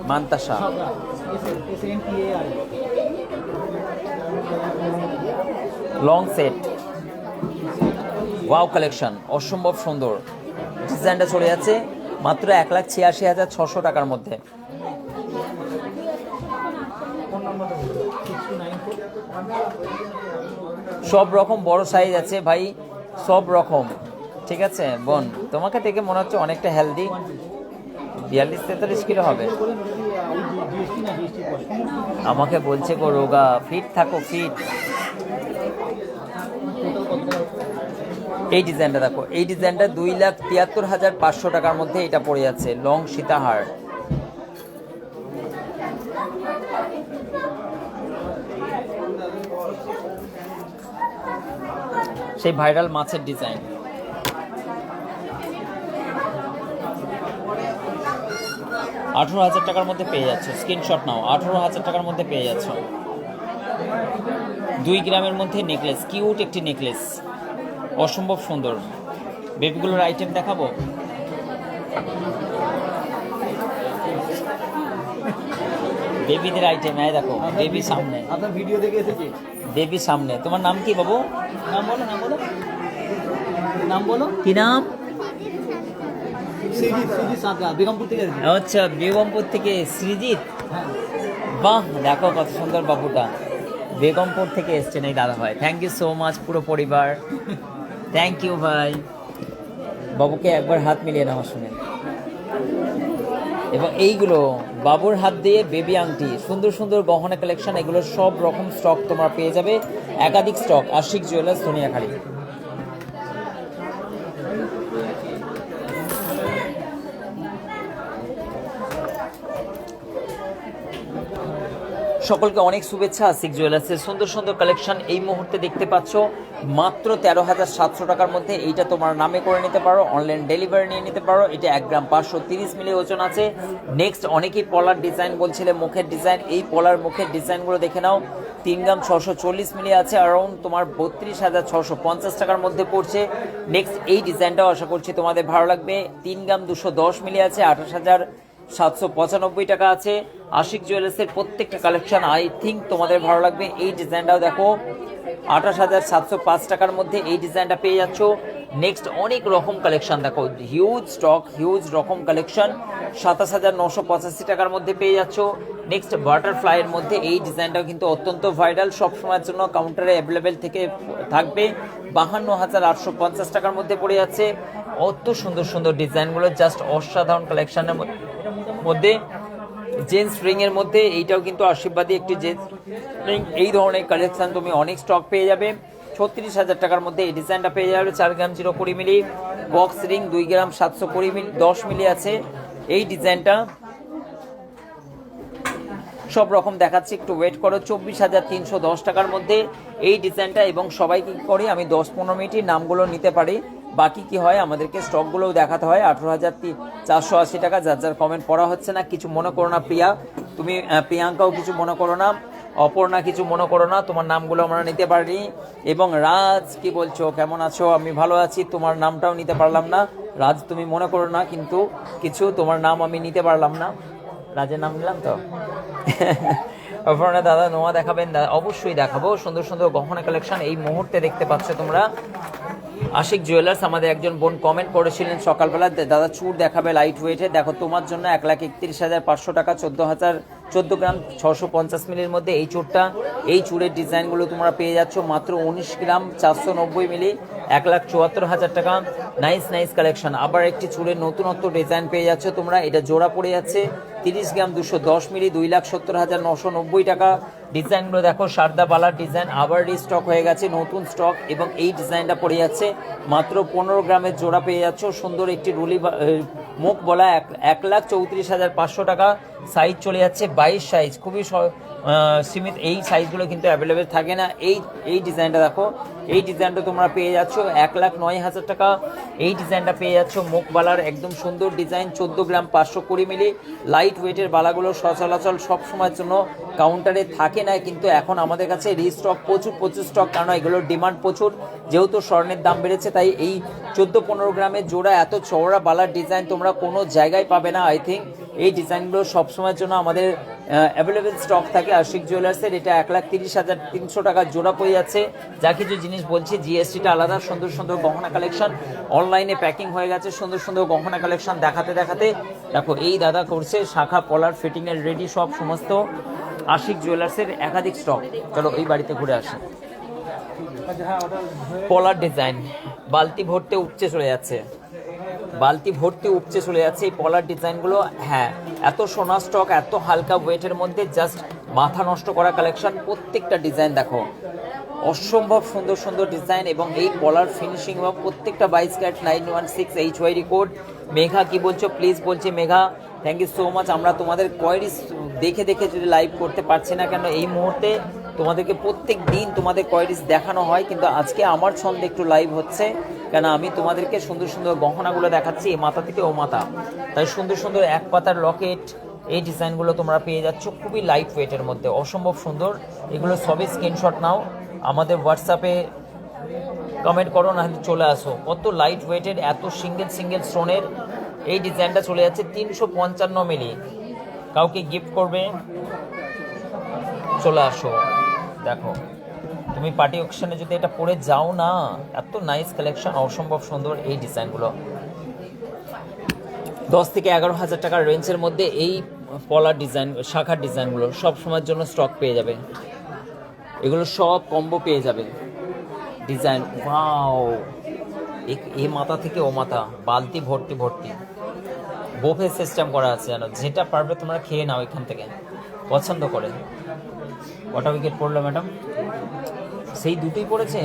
Mantasa. Long set, wow collection, অসম্ভব সুন্দর। ডিজাইনটা চলে যাচ্ছে মাত্র 1,86,600 টাকার মধ্যে। সব রকম বড় সাইজ আছে ভাই, সব রকম। ঠিক আছে বোন, তোমাকে দেখে মনে হচ্ছে অনেকটা হেলদি। 42-43 কিলো হবে। আমাকে বলছে গো রোগা, ফিট থাকো, ফিট। এই ডিজাইনটা দেখো, এই ডিজাইনটা 2,73,500 টাকার মধ্যে এটা পড়ে যাচ্ছে। লং সীতাহার, সেই ভাইরাল মাছের ডিজাইন। 18,000 টাকার মধ্যে পেয়ে যাচ্ছ, স্ক্রিনশট নাও। 18,000 টাকার মধ্যে পেয়ে যাচ্ছ। 2 গ্রামের মধ্যে নেকলেস, কিউট একটি নেকলেস, অসম্ভব সুন্দর। বেবিগুলোর আইটেম দেখাবো। বেবিদের আইটেম, এই দেখো বেবি সামনে, আপনার ভিডিও দেখে এসেছি। বেবি সামনে। তোমার নাম কি বাবু? নাম বলো, নাম বলো, নাম বলো। কি নাম? সৃজিত, সৃজিত সাঁতরা, বেগমপুর থেকে এসেছি। আচ্ছা, বেগমপুর থেকে সৃজিত। বাহ, দেখো কত সুন্দর বাবুটা, বেগমপুর থেকে এসছেন এই দাদা ভাই। থ্যাংক ইউ সো মাচ পুরো পরিবার, থ্যাংক ইউ ভাই। বাবুকে একবার হাত মিলিয়ে নাও শুনে। এবং এইগুলো বাবুর হাত দিয়ে বেবি আংটি, সুন্দর সুন্দর গহনা কালেকশন, এগুলো সব রকম স্টক তোমরা পেয়ে যাবে, একাধিক স্টক আশিক জুয়েলার্স ধনিয়াখালী। সকলকে অনেক শুভেচ্ছা। আশিক জুয়েলার্সের সুন্দর সুন্দর কালেকশন এই মুহূর্তে দেখতে পাচ্ছ মাত্র 13,700 টাকার মধ্যে। এইটা তোমার নামে করে নিতে পারো, অনলাইন ডেলিভারি নিয়ে নিতে পারো। এটা 1 গ্রাম 530 মিলি ওজন আছে। নেক্সট অনেকেই পলার ডিজাইন বলছিলে, মুখের ডিজাইন, এই পলার মুখের ডিজাইনগুলো দেখে নাও। 3 গ্রাম 640 মিলি আছে, অ্যারাউন্ড তোমার 32,650 টাকার মধ্যে পড়ছে। নেক্সট এই ডিজাইনটাও আশা করছি তোমাদের ভালো লাগবে। 3 গ্রাম 210 মিলি আছে, 28,795 টাকা আছে। আশিক জুয়েলার্সের প্রত্যেকটা কালেকশন আই থিঙ্ক তোমাদের ভালো লাগবে। এই ডিজাইনটাও দেখো 28,705 টাকার মধ্যে এই ডিজাইনটা পেয়ে যাচ্ছ। নেক্সট অনেক রকম কালেকশন দেখো, হিউজ স্টক, হিউজ রকম কালেকশন 27,985 টাকার মধ্যে পেয়ে যাচ্ছ। নেক্সট বাটারফ্লাইয়ের মধ্যে এই ডিজাইনটাও কিন্তু অত্যন্ত ভাইরাল, সবসময়ের জন্য কাউন্টারে অ্যাভেলেবেল থেকে থাকবে। 52,850 টাকার মধ্যে পড়ে যাচ্ছে। অত সুন্দর সুন্দর ডিজাইনগুলো, জাস্ট অসাধারণ কালেকশনের মধ্যে। জেন্টস রিং এর মধ্যে এইটাও কিন্তু আশীর্বাদী একটি জেন্টস রিং। এই ধরনের কালেকশন তুমি অনেক স্টক পেয়ে যাবে। 36,000 টাকার মধ্যে এই ডিজাইনটা পেয়ে যাবে। 4 গ্রাম 020 মিলি বক্স রিং, 2 গ্রাম 720 মিলি 10 মিলি আছে। এই ডিজাইনটা সব রকম দেখাচ্ছি, একটু ওয়েট করো। 24,310 টাকার মধ্যে এই ডিজাইনটা। এবং সবাইকে কি করি আমি 10-15 মিনিটই নামগুলো নিতে পারি, বাকি কি হয় আমাদেরকে স্টকগুলোও দেখাতে হয়। 18,480 টাকা। যার যার কমেন্ট পড়া হচ্ছে না, কিছু মনে করো না। প্রিয়া তুমি, প্রিয়াঙ্কাও কিছু মনে করো না, অপর্ণা কিছু মনে করো না, তোমার নামগুলো আমরা নিতে পারিনি। এবং রাজ কি বলছো, কেমন আছো? আমি ভালো আছি, তোমার নামটাও নিতে পারলাম না। রাজ তুমি মনে করো না, কিন্তু কিছু তোমার নাম আমি নিতে পারলাম না। রাজের নাম নিলাম তো। অপর্ণা দাদা নোয়া দেখাবেন? অবশ্যই দেখাবো। সুন্দর সুন্দর গহনা কালেকশন এই মুহূর্তে দেখতে পাচ্ছ তোমরা। আশিক জুয়েলার্স, আমাদের একজন বোন কমেন্ট করেছিলেন সকালবেলা, দাদা চুর দেখাবে লাইট ওয়েটে। দেখো তোমার জন্য 1,31,500 টাকা, 14 গ্রাম 650 মিলির মধ্যে এই চুরটা। এই চুরের ডিজাইনগুলো তোমরা পেয়ে যাচ্ছ মাত্র 19 গ্রাম 490 মিলি, 1,74,000 টাকা। Nice nice collection. আবার একটি চুরের নতুনত্ব ডিজাইন পেয়ে যাচ্ছ তোমরা। এটা জোড়া পড়ে যাচ্ছে 30 গ্রাম 210 মিলি, 2,70,990 টাকা। ডিজাইনগুলো দেখো, সারদা বালার ডিজাইন আবার রিস্টক হয়ে গেছে, নতুন স্টক। এবং এই ডিজাইনটা পড়ে যাচ্ছে মাত্র 15 গ্রামের জোড়া পেয়ে যাচ্ছ। সুন্দর একটি রুলি মুখ বলা, 1,34,500 টাকা। সাইজ চলে যাচ্ছে 22 সাইজ, খুবই সীমিত। এই সাইজগুলো কিন্তু অ্যাভেলেবেল থাকে না। এই ডিজাইনটা দেখো, এই ডিজাইনটা তোমরা পেয়ে যাচ্ছ 1,09,000 টাকা। এই ডিজাইনটা পেয়ে যাচ্ছ মুখ বালার, একদম সুন্দর ডিজাইন, 14 গ্রাম 520 মিলি। লাইট ওয়েটের বালাগুলো সচরাচর সব সময়ের জন্য কাউন্টারে থাকে না, কিন্তু এখন আমাদের কাছে রিস্টক, প্রচুর স্টক, কারণ এগুলোর ডিমান্ড প্রচুর। যেহেতু স্বর্ণের দাম বেড়েছে, তাই এই 14-15 গ্রামের জোড়া এত চওড়া বালার ডিজাইন তোমরা কোনো জায়গায় পাবে না। আই থিঙ্ক এই ডিজাইনগুলো সবসময়ের জন্য আমাদের অ্যাভেলেবেল স্টক থাকে আশিক জুয়েলার্সের। এটা 1,30,300 টাকা জোড়া পড়ে যাচ্ছে। যা কিছু জিনিস বলছি জিএসটিটা আলাদা। সুন্দর সুন্দর গহনা কালেকশন অনলাইনে প্যাকিং হয়ে গেছে। সুন্দর সুন্দর গহনা কালেকশন দেখাতে দেখাতে দেখো এই দাদা করছে শাখা পলার ফিটিংয়ের রেডি, সব সমস্ত আশিক জুয়েলার্সের একাধিক স্টক। চলো এই বাড়িতে ঘুরে আসি। পলার ডিজাইন বালতি ভর্তি উপচে চলে যাচ্ছে, বালতি ভর্তি উপচে চলে যাচ্ছে এই পলার ডিজাইনগুলো। হ্যাঁ, এত সোনা স্টক, এত হালকা ওয়েটের মধ্যে জাস্ট মাথা নষ্ট করা কালেকশন। প্রত্যেকটা ডিজাইন দেখো, অসম্ভব সুন্দর সুন্দর ডিজাইন। এবং এই পলার ফিনিশিং এবং প্রত্যেকটা 22 ক্যারেট 916 HY রেকর্ড। মেঘা কি বলছো? প্লিজ বলছে Megha, thank you so much. আমরা তোমাদের কোয়ারিজ দেখে দেখে যদি লাইভ করতে পারছি না, কেন এই মুহূর্তে তোমাদেরকে প্রত্যেক দিন তোমাদের কোয়ারিজ দেখানো হয়, কিন্তু আজকে আমার ছন্দে একটু লাইভ হচ্ছে, কেন আমি তোমাদেরকে সুন্দর সুন্দর গহনাগুলো দেখাচ্ছি এই মাথা থেকে ও মাথা। তাই সুন্দর সুন্দর এক পাতার লকেট, এই ডিজাইনগুলো তোমরা পেয়ে যাচ্ছ খুবই লাইট ওয়েটের মধ্যে, অসম্ভব সুন্দর। এগুলো সবই স্ক্রিনশট নাও, আমাদের হোয়াটসঅ্যাপে কমেন্ট করো, না চলে আসো। কত লাইট ওয়েটের, এত সিঙ্গেল স্টোনের। এই ডিজাইনটা চলে যাচ্ছে 355 মিলি। কাউকে গিফট করবে, চলে আসো। দেখো তুমি পার্টি অকেশনে যদি এটা পরে যাও না, এত নাইস কালেকশন, অসম্ভব সুন্দর এই ডিজাইনগুলো। 10 থেকে 11,000 টাকার রেঞ্জের মধ্যে এই পলার ডিজাইন, শাখার ডিজাইনগুলো সব সময়ের জন্য স্টক পেয়ে যাবে। এগুলো সব কম্বো পেয়ে যাবে ডিজাইন। ওয়াও, এই মাথা থেকে ও মাথা, বালতি ভর্তি বুফে সিস্টেম করা আছে জানো, যেটা পারবে তোমরা খেয়ে নাও এখান থেকে পছন্দ করে। কটা উইকেট পড়লো ম্যাডাম? সেই দুটোই পড়েছে।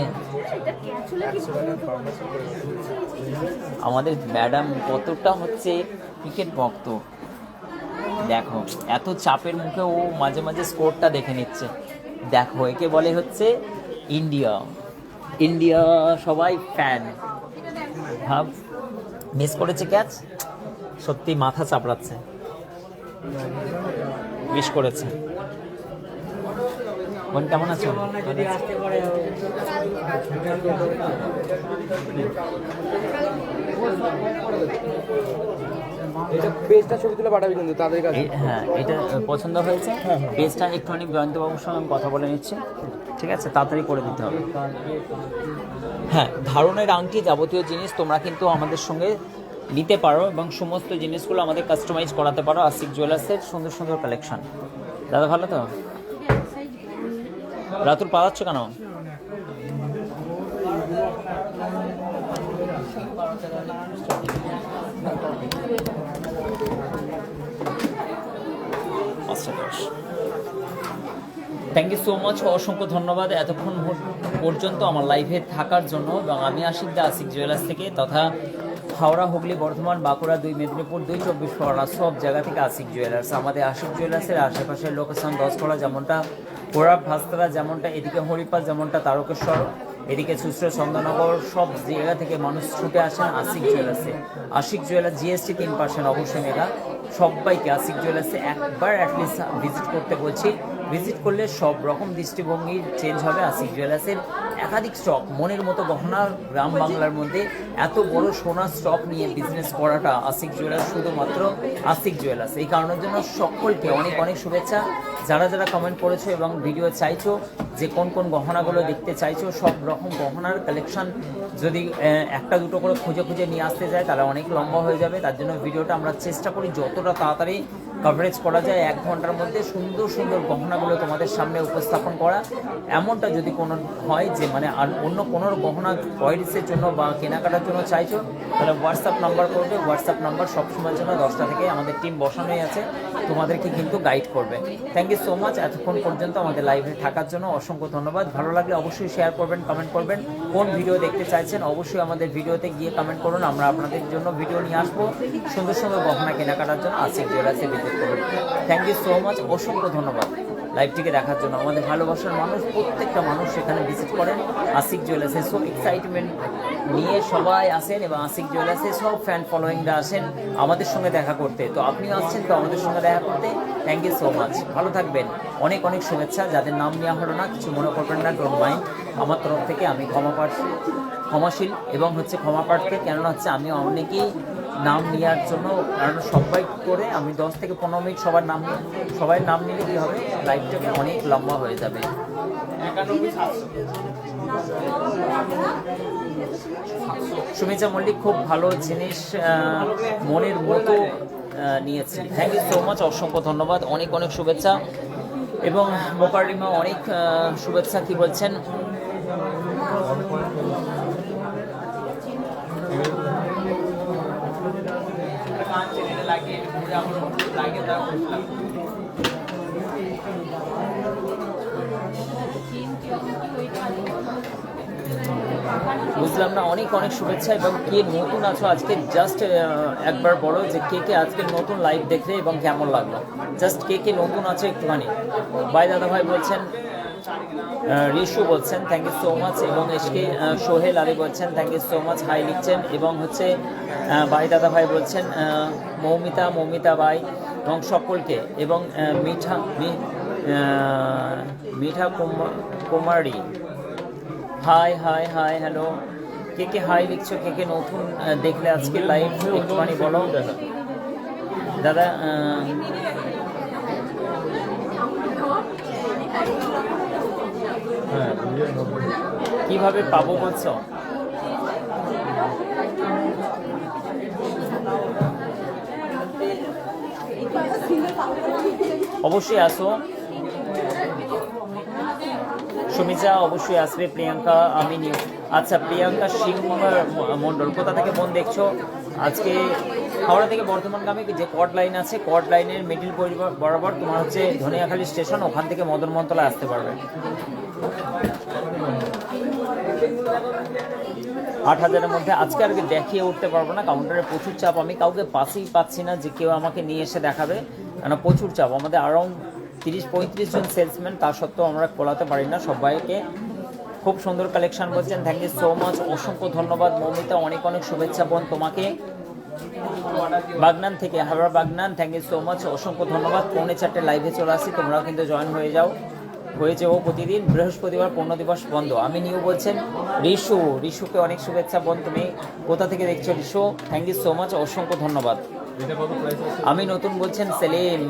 আমাদের ম্যাডাম কতটা হচ্ছে ক্রিকেট ভক্ত দেখো, এত চাপের মুখে ও মাঝে মাঝে স্কোরটা দেখে নিচ্ছে। দেখো একে বলে হচ্ছে ইন্ডিয়া, ইন্ডিয়া সবাই ফ্যান। ভাব মিস করেছে ক্যাচ, সত্যি মাথা চাপড়াচ্ছে। মিস করেছে। বোন কেমন আছো? এটা পেজটা ছবি তুলে পাঠাবি কিন্তু তাদের কাছে। হ্যাঁ, এটা পছন্দ হয়েছে। পেজটা একটুখানি জয়ন্তবাবুর সঙ্গে আমি কথা বলে নিচ্ছি, ঠিক আছে? তাড়াতাড়ি করে দিতে হবে। হ্যাঁ, ধারণের আংটি যাবতীয় জিনিস তোমরা কিন্তু আমাদের সঙ্গে নিতে পারো এবং সমস্ত জিনিসগুলো আমাদের কাস্টমাইজ করাতে পারো। আশিক জুয়েলার্সের সুন্দর সুন্দর কালেকশন। দাদা ভালো তো? রাতুল পালাচ্ছ কেন? থ্যাংক ইউ সো মাচ, অসংখ্য ধন্যবাদ এতক্ষণ পর্যন্ত আমার লাইভে থাকার জন্য। এবং আমি আশিক দা, আশিক জুয়েলার্স থেকে, তথা হাওড়া, হুগলি, বর্ধমান, বাঁকুড়া, 2 মেদিনীপুর, 2 চব্বিশ পরগনা, সব জায়গা থেকে আশিক জুয়েলার্স। আমাদের আশিক জুয়েলার্সের আশেপাশের লোকেশন 10 যেমনটা কোরাপ, ভাস্তারা যেমনটা, এদিকে হরিপাল যেমনটা, তারকেশ্বর, এদিকে সুশ্র, চন্দননগর, সব জায়গা থেকে মানুষ ছুটে আসেন আশিক জুয়েলার্সে। আশিক জুয়েলার্স জিএসটি 3% অবশ্যই মেগা। সবাইকে আশিক জুয়েলার্সে একবার অ্যাটলিস্ট ভিজিট করতে বলছি। ভিজিট করলে সব রকম দৃষ্টিভঙ্গি চেঞ্জ হবে। আশিক জুয়েলার্সের একাধিক স্টক, মনের মতো গহনা, গ্রাম বাংলার মধ্যে এত বড় সোনার স্টক নিয়ে বিজনেস করাটা আশিক জুয়েলার্স, শুধুমাত্র আশিক জুয়েলার্স। এই কারণের জন্য সকলকে অনেক অনেক শুভেচ্ছা। যারা যারা কমেন্ট করেছো এবং ভিডিও চাইছো যে কোন কোন গহনাগুলো দেখতে চাইছো, সব রকম গহনার কালেকশন যদি একটা দুটো করে খুঁজে খুঁজে নিয়ে আসতে যায় তাহলে অনেক লম্বা হয়ে যাবে। তার জন্য ভিডিওটা আমরা চেষ্টা করি যতটা তাড়াতাড়ি কভারেজ করা যায় 1 ঘন্টার মধ্যে সুন্দর সুন্দর গহনাগুলো তোমাদের সামনে উপস্থাপন করা। এমনটা যদি কোনো হয় যে মানে আর অন্য কোনো গহনা কোয়ারিজের জন্য বা কেনাকাটার জন্য চাইছো, তাহলে হোয়াটসঅ্যাপ নাম্বার করবে। হোয়াটসঅ্যাপ নাম্বার সবসময়ের জন্য 10টা থেকে আমাদের টিম বসানোই আছে, তোমাদেরকে কিন্তু গাইড করবে। থ্যাংক ইউ সো মাচ এতক্ষণ পর্যন্ত আমাদের লাইভে থাকার জন্য অসংখ্য ধন্যবাদ। ভালো লাগলে অবশ্যই শেয়ার করবেন, কমেন্ট করবেন। কোন ভিডিও দেখতে চাইছেন অবশ্যই আমাদের ভিডিওতে গিয়ে কমেন্ট করুন, আমরা আপনাদের জন্য ভিডিও নিয়ে আসবো সুন্দর সুন্দর গহনা কেনাকাটার জন্য। আশিক জুয়েলার্সে ভিজিট করুন। থ্যাংক ইউ সো মাচ, অসংখ্য ধন্যবাদ লাইভটিকে দেখার জন্য। আমাদের ভালোবাসার মানুষ, প্রত্যেকটা মানুষ সেখানে ভিজিট করেন আশিক জুয়েলার্সে। সো এক্সাইটমেন্ট নিয়ে সবাই আসেন এবং আশিক জুয়েলার্সে সব ফ্যান ফলোয়িংরা আসেন আমাদের সঙ্গে দেখা করতে। তো আপনিও আসছেন তো আমাদের সঙ্গে দেখা করতে। থ্যাংক ইউ সো মাচ, ভালো থাকবেন। অনেক অনেক শুভেচ্ছা। যাদের নাম নেওয়া হলো না কিছু মনে করবেন না, ডোন্ট মাইন্ড। আমার তরফ থেকে আমি ক্ষমাশীল এবং হচ্ছে ক্ষমা প্রার্থী। কেননা হচ্ছে আমি অনেকেই নাম নেওয়ার জন্য, কারণ সবাই করে আমি 10 থেকে 15 মিনিট সবার নাম নিলে কী হবে, লাইভটাকে অনেক লম্বা হয়ে যাবে। সুমিতা মল্লিক, খুব ভালো জিনিস, মনের মতো নিয়েছি। থ্যাংক ইউ সো মাচ, অসংখ্য ধন্যবাদ, অনেক অনেক শুভেচ্ছা। এবং মোকারিমা অনেক শুভেচ্ছা। কি বলছেন? বুঝলাম না, অনেক অনেক শুভেচ্ছা। এবং কে নতুন আছো আজকে জাস্ট একবার বলো যে কে কে আজকে নতুন লাইভ দেখলে এবং কেমন লাগলো। জাস্ট কে কে নতুন আছে একটুখানি। ভাই দাদা ভাই বলছেন, রিশু বলছেন থ্যাংক ইউ সো মাচ। এবং এসকে সোহেল আলী বলছেন thank you so much, hi লিখছেন। এবং হচ্ছে ভাই দাদা ভাই বলছেন মৌমিতা ভাই এবং সকলকে। এবং মিঠা কুমারী, হাই হাই হাই হ্যালো। কে কে হাই লিখছো, কে কে নতুন দেখলে আজকে লাইভ একটুখানি বলো দাদা। কিভাবে পাবো বলছো? অবশ্যই আসো। সুমিতা অবশ্যই আসবে। প্রিয়াঙ্কা আচ্ছা প্রিয়াঙ্কা সিং মণ্ডল, কোথা থেকে বোন দেখছো? আজকে হাওড়া থেকে বর্ধমানগামী যে কট লাইন আছে, কট লাইনের মিডিল বরাবর তোমার হচ্ছে ধনিয়াখালী স্টেশন, ওখান থেকে মদন মোহনতলা আসতে পারবে। 8,000-এর মধ্যে আজকে আর কি দেখিয়ে উঠতে পারবো না, কাউন্টারে প্রচুর চাপ, আমি কাউকে পাশেই পাচ্ছি না যে কেউ আমাকে নিয়ে এসে দেখাবে, কেন প্রচুর চাপ। আমাদের অ্যারাউন্ড 30-35 জন সেলসম্যান, তা সত্ত্বেও আমরা কোলাতে পারি না সবাইকে। খুব সুন্দর কালেকশন বলছেন, থ্যাংক ইউ সো মাচ, অসংখ্য ধন্যবাদ মৌমিতা, অনেক অনেক শুভেচ্ছা বোন তোমাকে। বাগনান থেকে, Howrah Bagnan, thank you so much, অসংখ্য ধন্যবাদ। 3:45 লাইভে চলে আসি, তোমরাও কিন্তু জয়েন হয়ে যাও, হয়েছে ও প্রতিদিন। বৃহস্পতিবার পূর্ণ দিবস বন্ধ। আমি নিউ বলছেন রিশুকে অনেক শুভেচ্ছা বোন, তুমি কোথা থেকে দেখছো Rishu, thank you so much, অসংখ্য ধন্যবাদ। আমি নতুন বলছেন Selim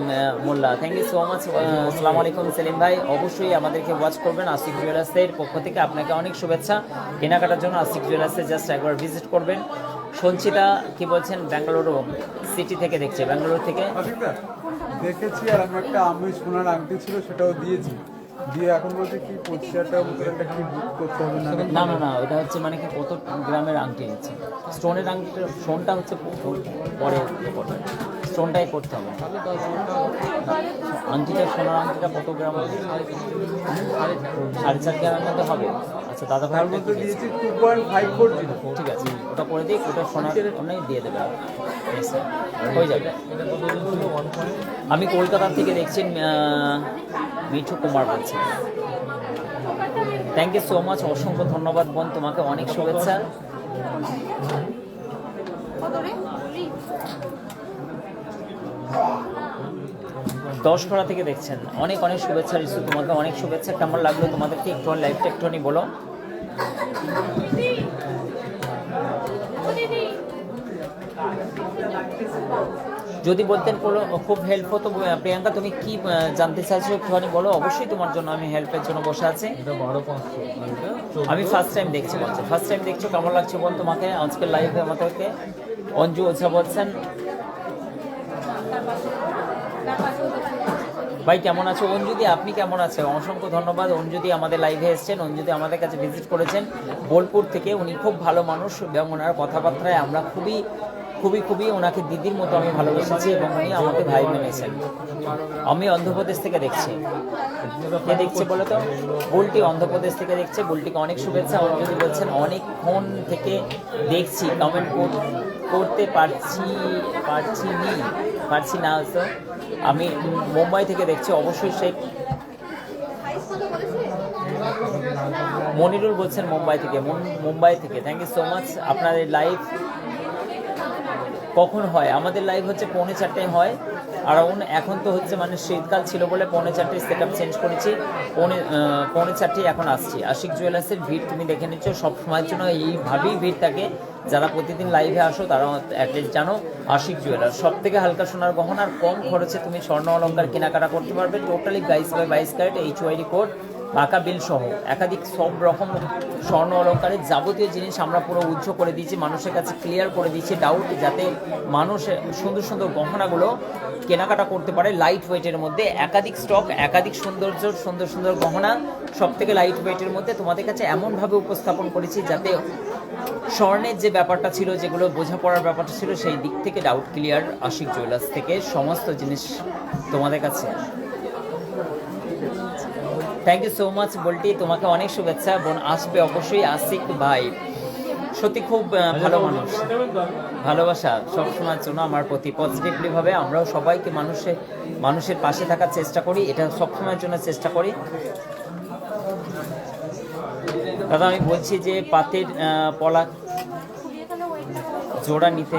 Molla, thank you so much, আসসালামু আলাইকুম সেলিম ভাই। অবশ্যই আমাদেরকে ওয়াচ করবেন, আশিক জুয়েলার্সের পক্ষ থেকে আপনাকে অনেক শুভেচ্ছা। কেনাকাটার জন্য আশিক জুয়েলার্সে জাস্ট একবার ভিজিট করবেন। সঞ্চিতা কি বলছেন, ব্যাঙ্গালুরু সিটি থেকে দেখছে, ব্যাঙ্গালুরু থেকে। দেখেছি, আর আমি একটা আমি সোনার আংটি ছিল সেটাও দিয়েছি, দিয়ে এখন বলতে কি 25,000 টাকা একটা কি বুক করতে হবে না? না না না, ওটা হচ্ছে মানে কি কত গ্রামের আংটি নিচ্ছে, স্টোনের আংটি, স্টোনটা হচ্ছে পরে স্টোনটাই করতে হবে। আংটিটা, সোনার আংটিটা কত গ্রাম হবে? 4.5 গ্রামের মধ্যে হবে। আচ্ছা দাদা ভাই, তার মধ্যে দিয়েছি 2.540। ঠিক আছে, ওটা করে দিই, ওটা সোনার অনেক দিয়ে দেবে, হয়ে যাবে। আমি কলকাতা থেকে দেখছি, মিঠু কুমার বলছি, থ্যাংক ইউ সো মাচ, অসংখ্য ধন্যবাদ বোন তোমাকে, অনেক শুভেচ্ছা। দশকরা থেকে দেখছেন, অনেক অনেক শুভেচ্ছা রিসু, তোমাকে অনেক শুভেচ্ছা। কেমন লাগলো তোমাদেরকে একটু লাইভটা একটুখানি বলো। যদি বলতেন কোনো খুব হেল্প হতো। প্রিয়াঙ্কা তুমি কি জানতে চাইছো একটুখানি বলো, অবশ্যই তোমার জন্য আমি হেল্পের জন্য বসে আছি। আমি ফার্স্ট টাইম দেখছি বলছো, ফার্স্ট টাইম দেখছো, কেমন লাগছে বল তোমাকে আজকের লাইভে আমাদেরকে? অঞ্জু ওঝা বলছেন, ভাই কেমন আছো? অঞ্জুদি আপনি কেমন আছেন? অসংখ্য ধন্যবাদ। অঞ্জুদি আমাদের লাইভে এসেছেন, অঞ্জুদি আমাদের কাছে ভিজিট করেছেন বোলপুর থেকে। উনি খুব ভালো মানুষ এবং ওনার কথাবার্তায় আমরা খুবই খুবই খুবই ওনাকে দিদির মতো আমি ভালোবেসেছি এবং উনি আমাকে ভাই মেনেছেন। আমি অন্ধ্রপ্রদেশ থেকে দেখছি, কে দেখছে বলো তো? বুলটি অন্ধ্রপ্রদেশ থেকে দেখছে, বুলটিকে অনেক শুভেচ্ছা। অঞ্জুদি বলছেন অনেকক্ষণ থেকে দেখছি, কমেন্ট করতে পারছি না তো। আমি মুম্বাই থেকে দেখছি, অবশ্যই সেই মনিরুল বলছেন মুম্বাই থেকে থ্যাংক ইউ সো মাচ। আপনার এই লাইভ কখন হয়? আমাদের লাইভ হচ্ছে 4:45 হয়, আর এখন তো হচ্ছে মানে শীতকাল ছিল বলে 4:45 সেট আপ চেঞ্জ করেছি, 4:45 এখন আসছি। আশিক জুয়েলার্সের ভিড় তুমি দেখে নিচ্ছ, সব সময়ের জন্য এইভাবেই ভিড় থাকে। যারা প্রতিদিন লাইভে আসো তারা অ্যাটলিস্ট জানো আশিক জুয়েলার্স সব থেকে হালকা সোনার গহনার কম খরচে তুমি স্বর্ণ অলঙ্কার কেনাকাটা করতে পারবে। টোটালি 22/22 ক্যারেট HYD কোড, পাকা বিল সহ একাধিক সব রকম স্বর্ণ অলঙ্কারের যাবতীয় জিনিস আমরা পুরো উজ্জ্ব করে দিয়েছি, মানুষের কাছে ক্লিয়ার করে দিয়েছি ডাউট, যাতে মানুষ সুন্দর সুন্দর গহনাগুলো কেনাকাটা করতে পারে লাইট ওয়েটের মধ্যে। একাধিক স্টক, একাধিক সুন্দর সুন্দর গহনা সব থেকে লাইট ওয়েটের মধ্যে তোমাদের কাছে এমনভাবে উপস্থাপন করেছি যাতে স্বর্ণের যে ব্যাপারটা ছিল, যেগুলো বোঝাপড়ার ব্যাপারটা ছিল, সেই দিক থেকে ডাউট ক্লিয়ার আশিক জুয়েলার্স থেকে সমস্ত জিনিস তোমাদের কাছে। থ্যাংক ইউ সো মাচ বলটি, তোমাকে অনেক শুভেচ্ছা বোন। আসবে অবশ্যই আশিক ভাই, সত্যি খুব ভালো মানুষ, ভালোবাসা সবসময়ের জন্য আমার প্রতি পজিটিভলি ভাবে। আমরাও সবাইকে মানুষের পাশে থাকার চেষ্টা করি, এটা সবসময়ের জন্য চেষ্টা করি। দাদা আমি বলছি যে পাতের পলা জোড়া নিতে,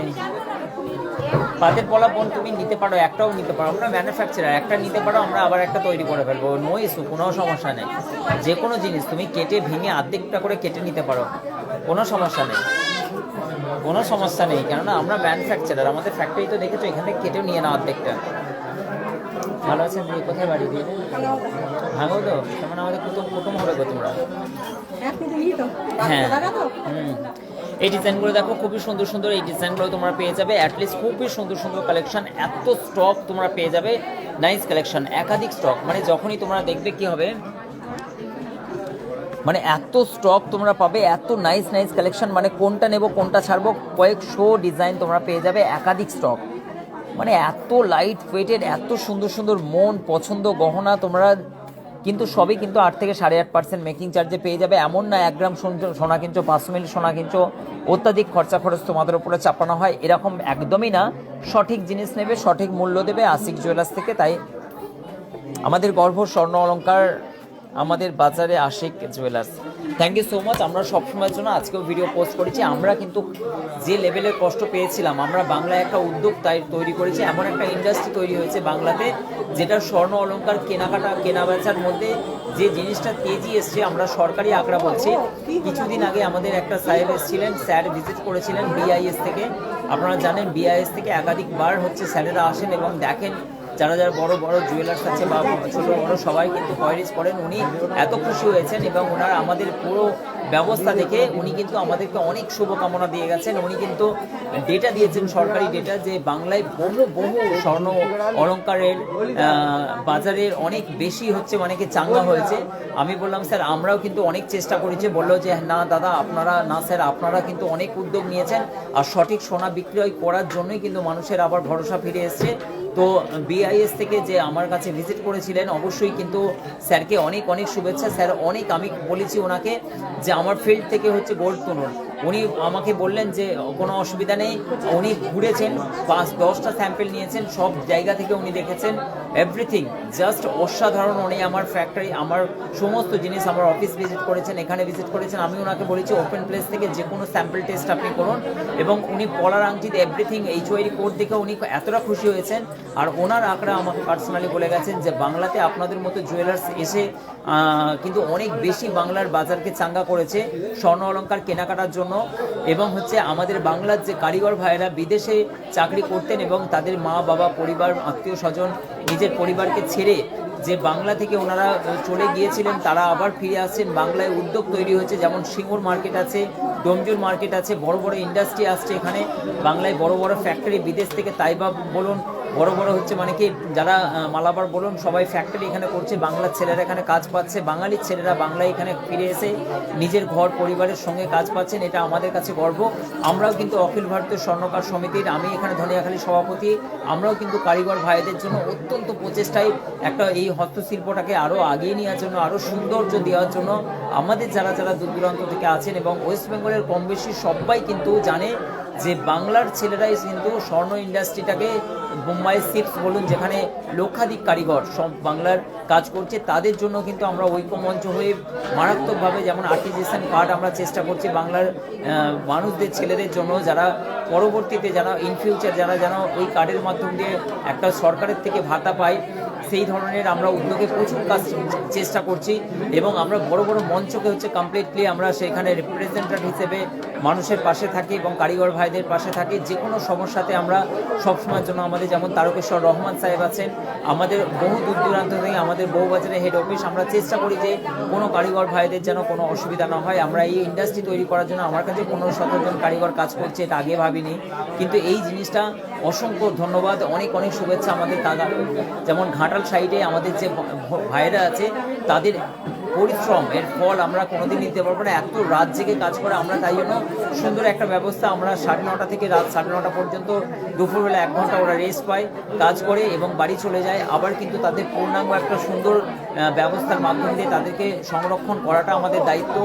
পাতের পলা বোন তুমি নিতে পারো, একটাও নিতে পারো, আমরা ম্যানুফ্যাকচারার, একটা নিতে পারো, আমরা আবার একটা তৈরি করে ফেলবো, নো ইস্যু, কোনো সমস্যা নেই। যে কোনো জিনিস তুমি কেটে ভেঙে অর্ধেকটা করে কেটে নিতে পারো, কোনো সমস্যা নেই, কোনো সমস্যা নেই। কেননা আমরা ম্যানুফ্যাকচারার, আমাদের ফ্যাক্টরি তো দেখেছো, এখান থেকে কেটেও নিয়ে নাও অর্ধেকটা। ভালো আছেন? দিয়ে কোথায় বাড়ি দিয়ে ভাঙো তো, তেমন আমাদের কুটুম হবে গো তোমরা। হ্যাঁ এই ডিজাইনগুলো দেখো, খুবই সুন্দর সুন্দর এই ডিজাইনগুলো তোমরা পেয়ে যাবে। অ্যাটলিস্ট খুবই সুন্দর সুন্দর কালেকশন, এত স্টক তোমরা পেয়ে যাবে, নাইস কালেকশন, একাধিক স্টক। মানে যখনই তোমরা দেখবে কি হবে, মানে এত স্টক তোমরা পাবে, এত নাইস নাইস কালেকশন, মানে কোনটা নেব কোনটা ছাড়বো, কয়েকশো ডিজাইন তোমরা পেয়ে যাবে, একাধিক স্টক, মানে এত লাইট ওয়েটেড, এত সুন্দর সুন্দর মন পছন্দ গহনা তোমরা কিন্তু সবই কিন্তু 8 থেকে 8.5% মেকিং চার্জে পেয়ে যাবে। এমন না 1 গ্রাম সোনা কিনছো, 500 মিলি সোনা কিনছো, অত্যাধিক খরচা খরচ তোমাদের উপরে চাপানো হয়, এরকম একদমই না। সঠিক জিনিস নেবে, সঠিক মূল্য দেবে আশিক জুয়েলার্স থেকে। তাই আমাদের গর্ব স্বর্ণ অলংকার, আমাদের বাজারে Ashik jewellers. Thank you so much. আমরা সবসময়ের জন্য আজকেও ভিডিও পোস্ট করেছি। আমরা কিন্তু যে লেভেলের কষ্ট পেয়েছিলাম, আমরা বাংলায় একটা উদ্যোগ তৈরি করেছি, এমন একটা ইন্ডাস্ট্রি তৈরি হয়েছে বাংলাতে, যেটা স্বর্ণ অলংকার কেনাকাটা কেনাবেচার মধ্যে যে জিনিসটা তেজি এসছে, আমরা সরকারি আঁকড়া বলছি। কিছুদিন আগে আমাদের একটা সাহেব এসেছিলেন, স্যার ভিজিট করেছিলেন বিআইএস থেকে। আপনারা জানেন বিআইএস থেকে একাধিকবার হচ্ছে স্যারেরা আসেন এবং দেখেন যারা যারা বড় বড় জুয়েলার্স আছে বা ছোটো বড় সবাই কিন্তু কয়ারিজ করেন। উনি এত খুশি হয়েছেন এবং ওনার আমাদের পুরো ব্যবস্থা দেখে উনি কিন্তু আমাদেরকে অনেক শুভকামনা দিয়ে গেছেন। উনি কিন্তু ডেটা দিয়েছেন, সরকারি ডেটা, যে বাংলায় বহু বহু স্বর্ণ অলংকারের বাজারের অনেক বেশি হচ্ছে, অনেকে চাঙ্গা হয়েছে। আমি বললাম স্যার আমরাও কিন্তু অনেক চেষ্টা করেছি। বললো যে না দাদা আপনারা না স্যার, আপনারা কিন্তু অনেক উদ্যোগ নিয়েছেন আর সঠিক সোনা বিক্রয় করার জন্যই কিন্তু মানুষের আবার ভরসা ফিরে এসছে। তো বিআইএস থেকে যে আমার কাছে ভিজিট করেছিলেন, অবশ্যই কিন্তু স্যারকে অনেক অনেক শুভেচ্ছা। স্যার অনেক, আমি বলেছি ওনাকে যে আমার ফিল্ড থেকে হচ্ছে গোল্ড তুলুন। উনি আমাকে বললেন যে কোনো অসুবিধা নেই। উনি ঘুরেছেন, 5-10টা স্যাম্পেল নিয়েছেন, সব জায়গা থেকে উনি দেখেছেন এভরিথিং, জাস্ট অসাধারণ। উনি আমার ফ্যাক্টরি, আমার সমস্ত জিনিস, আমার অফিস ভিজিট করেছেন, এখানে ভিজিট করেছেন। আমি ওনাকে বলেছি ওপেন প্লেস থেকে যে কোনো স্যাম্পল টেস্ট আপনি করুন, এবং উনি পলার আংটিতে এভরিথিং HOI কোড দেখে উনি এতটা খুশি হয়েছেন। আর ওনার আঁকড়া আমাকে পার্সোনালি বলে গেছেন যে বাংলাতে আপনাদের মতো জুয়েলার্স এসে কিন্তু অনেক বেশি বাংলার বাজারকে চাঙ্গা করেছে স্বর্ণ অলংকার কেনাকাটার জন্য। এবং হচ্ছে আমাদের বাংলার যে কারিগর ভাইয়েরা বিদেশে চাকরি করতেন এবং তাদের মা বাবা পরিবার আত্মীয় স্বজন নিজের পরিবারকে ছেড়ে যে বাংলা থেকে ওনারা চলে গিয়েছিলেন, তারা আবার ফিরে আসছেন। বাংলায় উদ্যোগ তৈরি হয়েছে, যেমন সিঙ্গুর মার্কেট আছে, ডোমজুর মার্কেট আছে, বড় বড় ইন্ডাস্ট্রি আসছে এখানে বাংলায়, বড় বড় ফ্যাক্টরি বিদেশ থেকে, তাইবা বলুন, বড় বড় হচ্ছে মানে কি যারা মালাবার বলুন, সবাই ফ্যাক্টরি এখানে করছে। বাংলার ছেলেরা এখানে কাজ পাচ্ছে, বাঙালির ছেলেরা বাংলায় এখানে ফিরে এসে নিজের ঘর পরিবারের সঙ্গে কাজ পাচ্ছেন। এটা আমাদের কাছে গর্ব। আমরাও কিন্তু অখিল ভারতীয় স্বর্ণকার সমিতির, আমি এখানে ধনিয়াখালী সভাপতি, আমরাও কিন্তু কারিগর ভাইদের জন্য অত্যন্ত প্রচেষ্টায় একটা এই হস্তশিল্পটাকে আরও আগিয়ে নেওয়ার জন্য, আরও সৌন্দর্য দেওয়ার জন্য আমাদের যারা যারা দূর দূরান্ত থেকে আছেন এবং ওয়েস্ট বেঙ্গলের কম বেশি সবাই কিন্তু জানে যে বাংলার ছেলেরাই কিন্তু স্বর্ণ ইন্ডাস্ট্রিটাকে, বোম্বাই সিপস বলুন, যেখানে লক্ষাধিক কারিগর সব বাংলার কাজ করছে, তাদের জন্য কিন্তু আমরা ঐক্যমঞ্চ হয়ে মারাত্মকভাবে, যেমন আর্টিজিশন কার্ড আমরা চেষ্টা করছি বাংলার মানুষদের, ছেলেদের জন্য, যারা পরবর্তীতে যারা ইন ফিউচার যারা যেন ওই কার্ডের মাধ্যম দিয়ে একটা সরকারের থেকে ভাতা পায়, সেই ধরনের আমরা উদ্যোগে প্রচুর কাজ চেষ্টা করছি। এবং আমরা বড় বড় মঞ্চকে হচ্ছে কমপ্লিটলি আমরা সেখানে রিপ্রেজেন্টেটিভ হিসেবে মানুষের পাশে থাকি এবং কারিগর ভাইদের পাশে থাকি। যে কোনো সমস্যাতে আমরা সবসময়ের জন্য, আমাদের যেমন তারকেশ্বর রহমান সাহেব আছেন, আমাদের বহু দূর দূরান্ত থেকে, আমাদের বউবাজারে হেড অফিস, আমরা চেষ্টা করি যে কোনো কারিগর ভাইদের যেন কোনো অসুবিধা না হয়। আমরা এই ইন্ডাস্ট্রি তৈরি করার জন্য আমার কাছে 15-17 জন কারিগর কাজ করছে, এটা আগে ভাবিনি, কিন্তু এই জিনিসটা অসংখ্য ধন্যবাদ, অনেক অনেক শুভেচ্ছা আমাদের দাদা। যেমন ঘাটাল সাইডে আমাদের যে ভাইয়েরা আছে, তাদের পরিশ্রম এর ফল আমরা কোনোদিন নিতে পারবো না। এত রাত জেগে কাজ করে, আমরা তাই জন্য সুন্দর একটা ব্যবস্থা, আমরা 9:30 থেকে রাত 9:30 পর্যন্ত, দুপুরবেলা 1 ঘন্টা ওরা রেস্ট পায়, কাজ করে এবং বাড়ি চলে যায়। আবার কিন্তু তাদের পূর্ণাঙ্গ একটা সুন্দর ব্যবস্থার মাধ্যম দিয়ে তাদেরকে সংরক্ষণ করাটা আমাদের দায়িত্ব।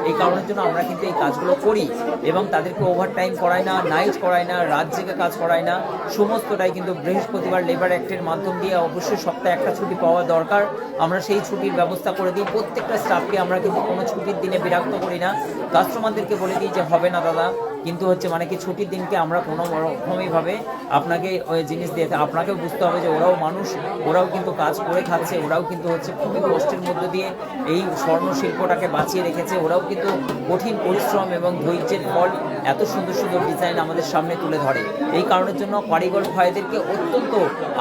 এই কারণের জন্য আমরা কিন্তু এই কাজগুলো করি এবং তাদেরকে ওভারটাইম করাই না, নাইট করাই না, রাত জেগে কাজ করাই না, সমস্তটাই কিন্তু বৃহস্পতিবার লেবার অ্যাক্টের মাধ্যম দিয়ে অবশ্যই সপ্তাহে একটা ছুটি পাওয়া দরকার, আমরা সেই ছুটির ব্যবস্থা করে দিই। প্রত্যেকটা স্টাফকে আমরা কিন্তু কোনো ছুটির দিনে বিরক্ত করি না, কাস্টমারদেরকে বলে দিই যে হবে না দাদা, কিন্তু হচ্ছে মানে কি ছুটির দিনকে আমরা কোনো রকমইভাবে আপনাকে ওই জিনিস দিয়ে, আপনাকেও বুঝতে হবে যে ওরাও মানুষ, ওরাও কিন্তু কাজ করে খাচ্ছে, ওরাও কিন্তু হচ্ছে খুবই কষ্টের মধ্যে দিয়ে এই স্বর্ণ শিল্পটাকে বাঁচিয়ে রেখেছে, ওরাও কিন্তু কঠিন পরিশ্রম এবং ধৈর্যের ফল এত সুন্দর সুন্দর ডিজাইন আমাদের সামনে তুলে ধরে। এই কারণের জন্য কারিগর ভাইদেরকে অত্যন্ত,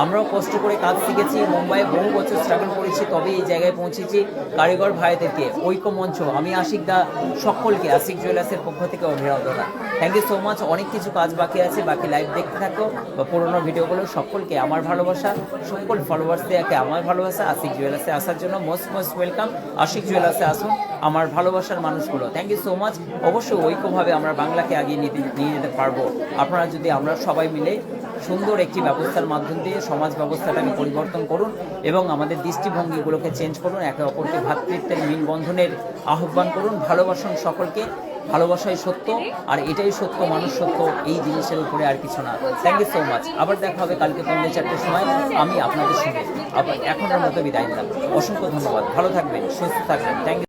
আমরাও কষ্ট করে কাজ শিখেছি, মুম্বাইয়ে বহু বছর স্ট্রাগল করেছি, তবে এই জায়গায় পৌঁছেছি। কারিগর ভাইদেরকে ঐক্যমঞ্চ, আমি আশিক দা সকলকে আশিক জুয়েলার্সের পক্ষ থেকে অভিনন্দন। Thank you so much. অনেক কিছু কাজ বাকি আছে, বাকি লাইভ দেখতে থাকো বা পুরোনো ভিডিওগুলো। সকলকে আমার ভালোবাসা, সকল ফলোয়ার্সদেরকে আমার ভালোবাসা। আশিক জুয়েলার্সে আসার জন্য মোস্ট ওয়েলকাম। আশিক জুয়েলার্সে আসুন আমার ভালোবাসার মানুষগুলো। Thank you so much. অবশ্যই ঐক্যভাবে আমরা বাংলাকে আগিয়ে নিয়ে যেতে পারবো আপনারা যদি আমরা সবাই মিলে সুন্দর একটি ব্যবস্থার মাধ্যম দিয়ে সমাজ ব্যবস্থাটাকে পরিবর্তন করুন এবং আমাদের দৃষ্টিভঙ্গিগুলোকে চেঞ্জ করুন, একে অপরকে ভ্রাতৃত্বের মিলবন্ধনের আহ্বান করুন, ভালোবাসুন সকলকে। ভালোবাসাই সত্য, আর এটাই সত্য, মানুষ সত্য, এই জিনিসের উপরে আর কিছু না। Thank you so much. আবার দেখা হবে কালকে পৌনে 4টের সময় আমি আপনাদের সঙ্গে। আবার এখনের মতো বিদায় নিলাম। অসংখ্য ধন্যবাদ। ভালো থাকবেন, সুস্থ থাকবেন। Thank you.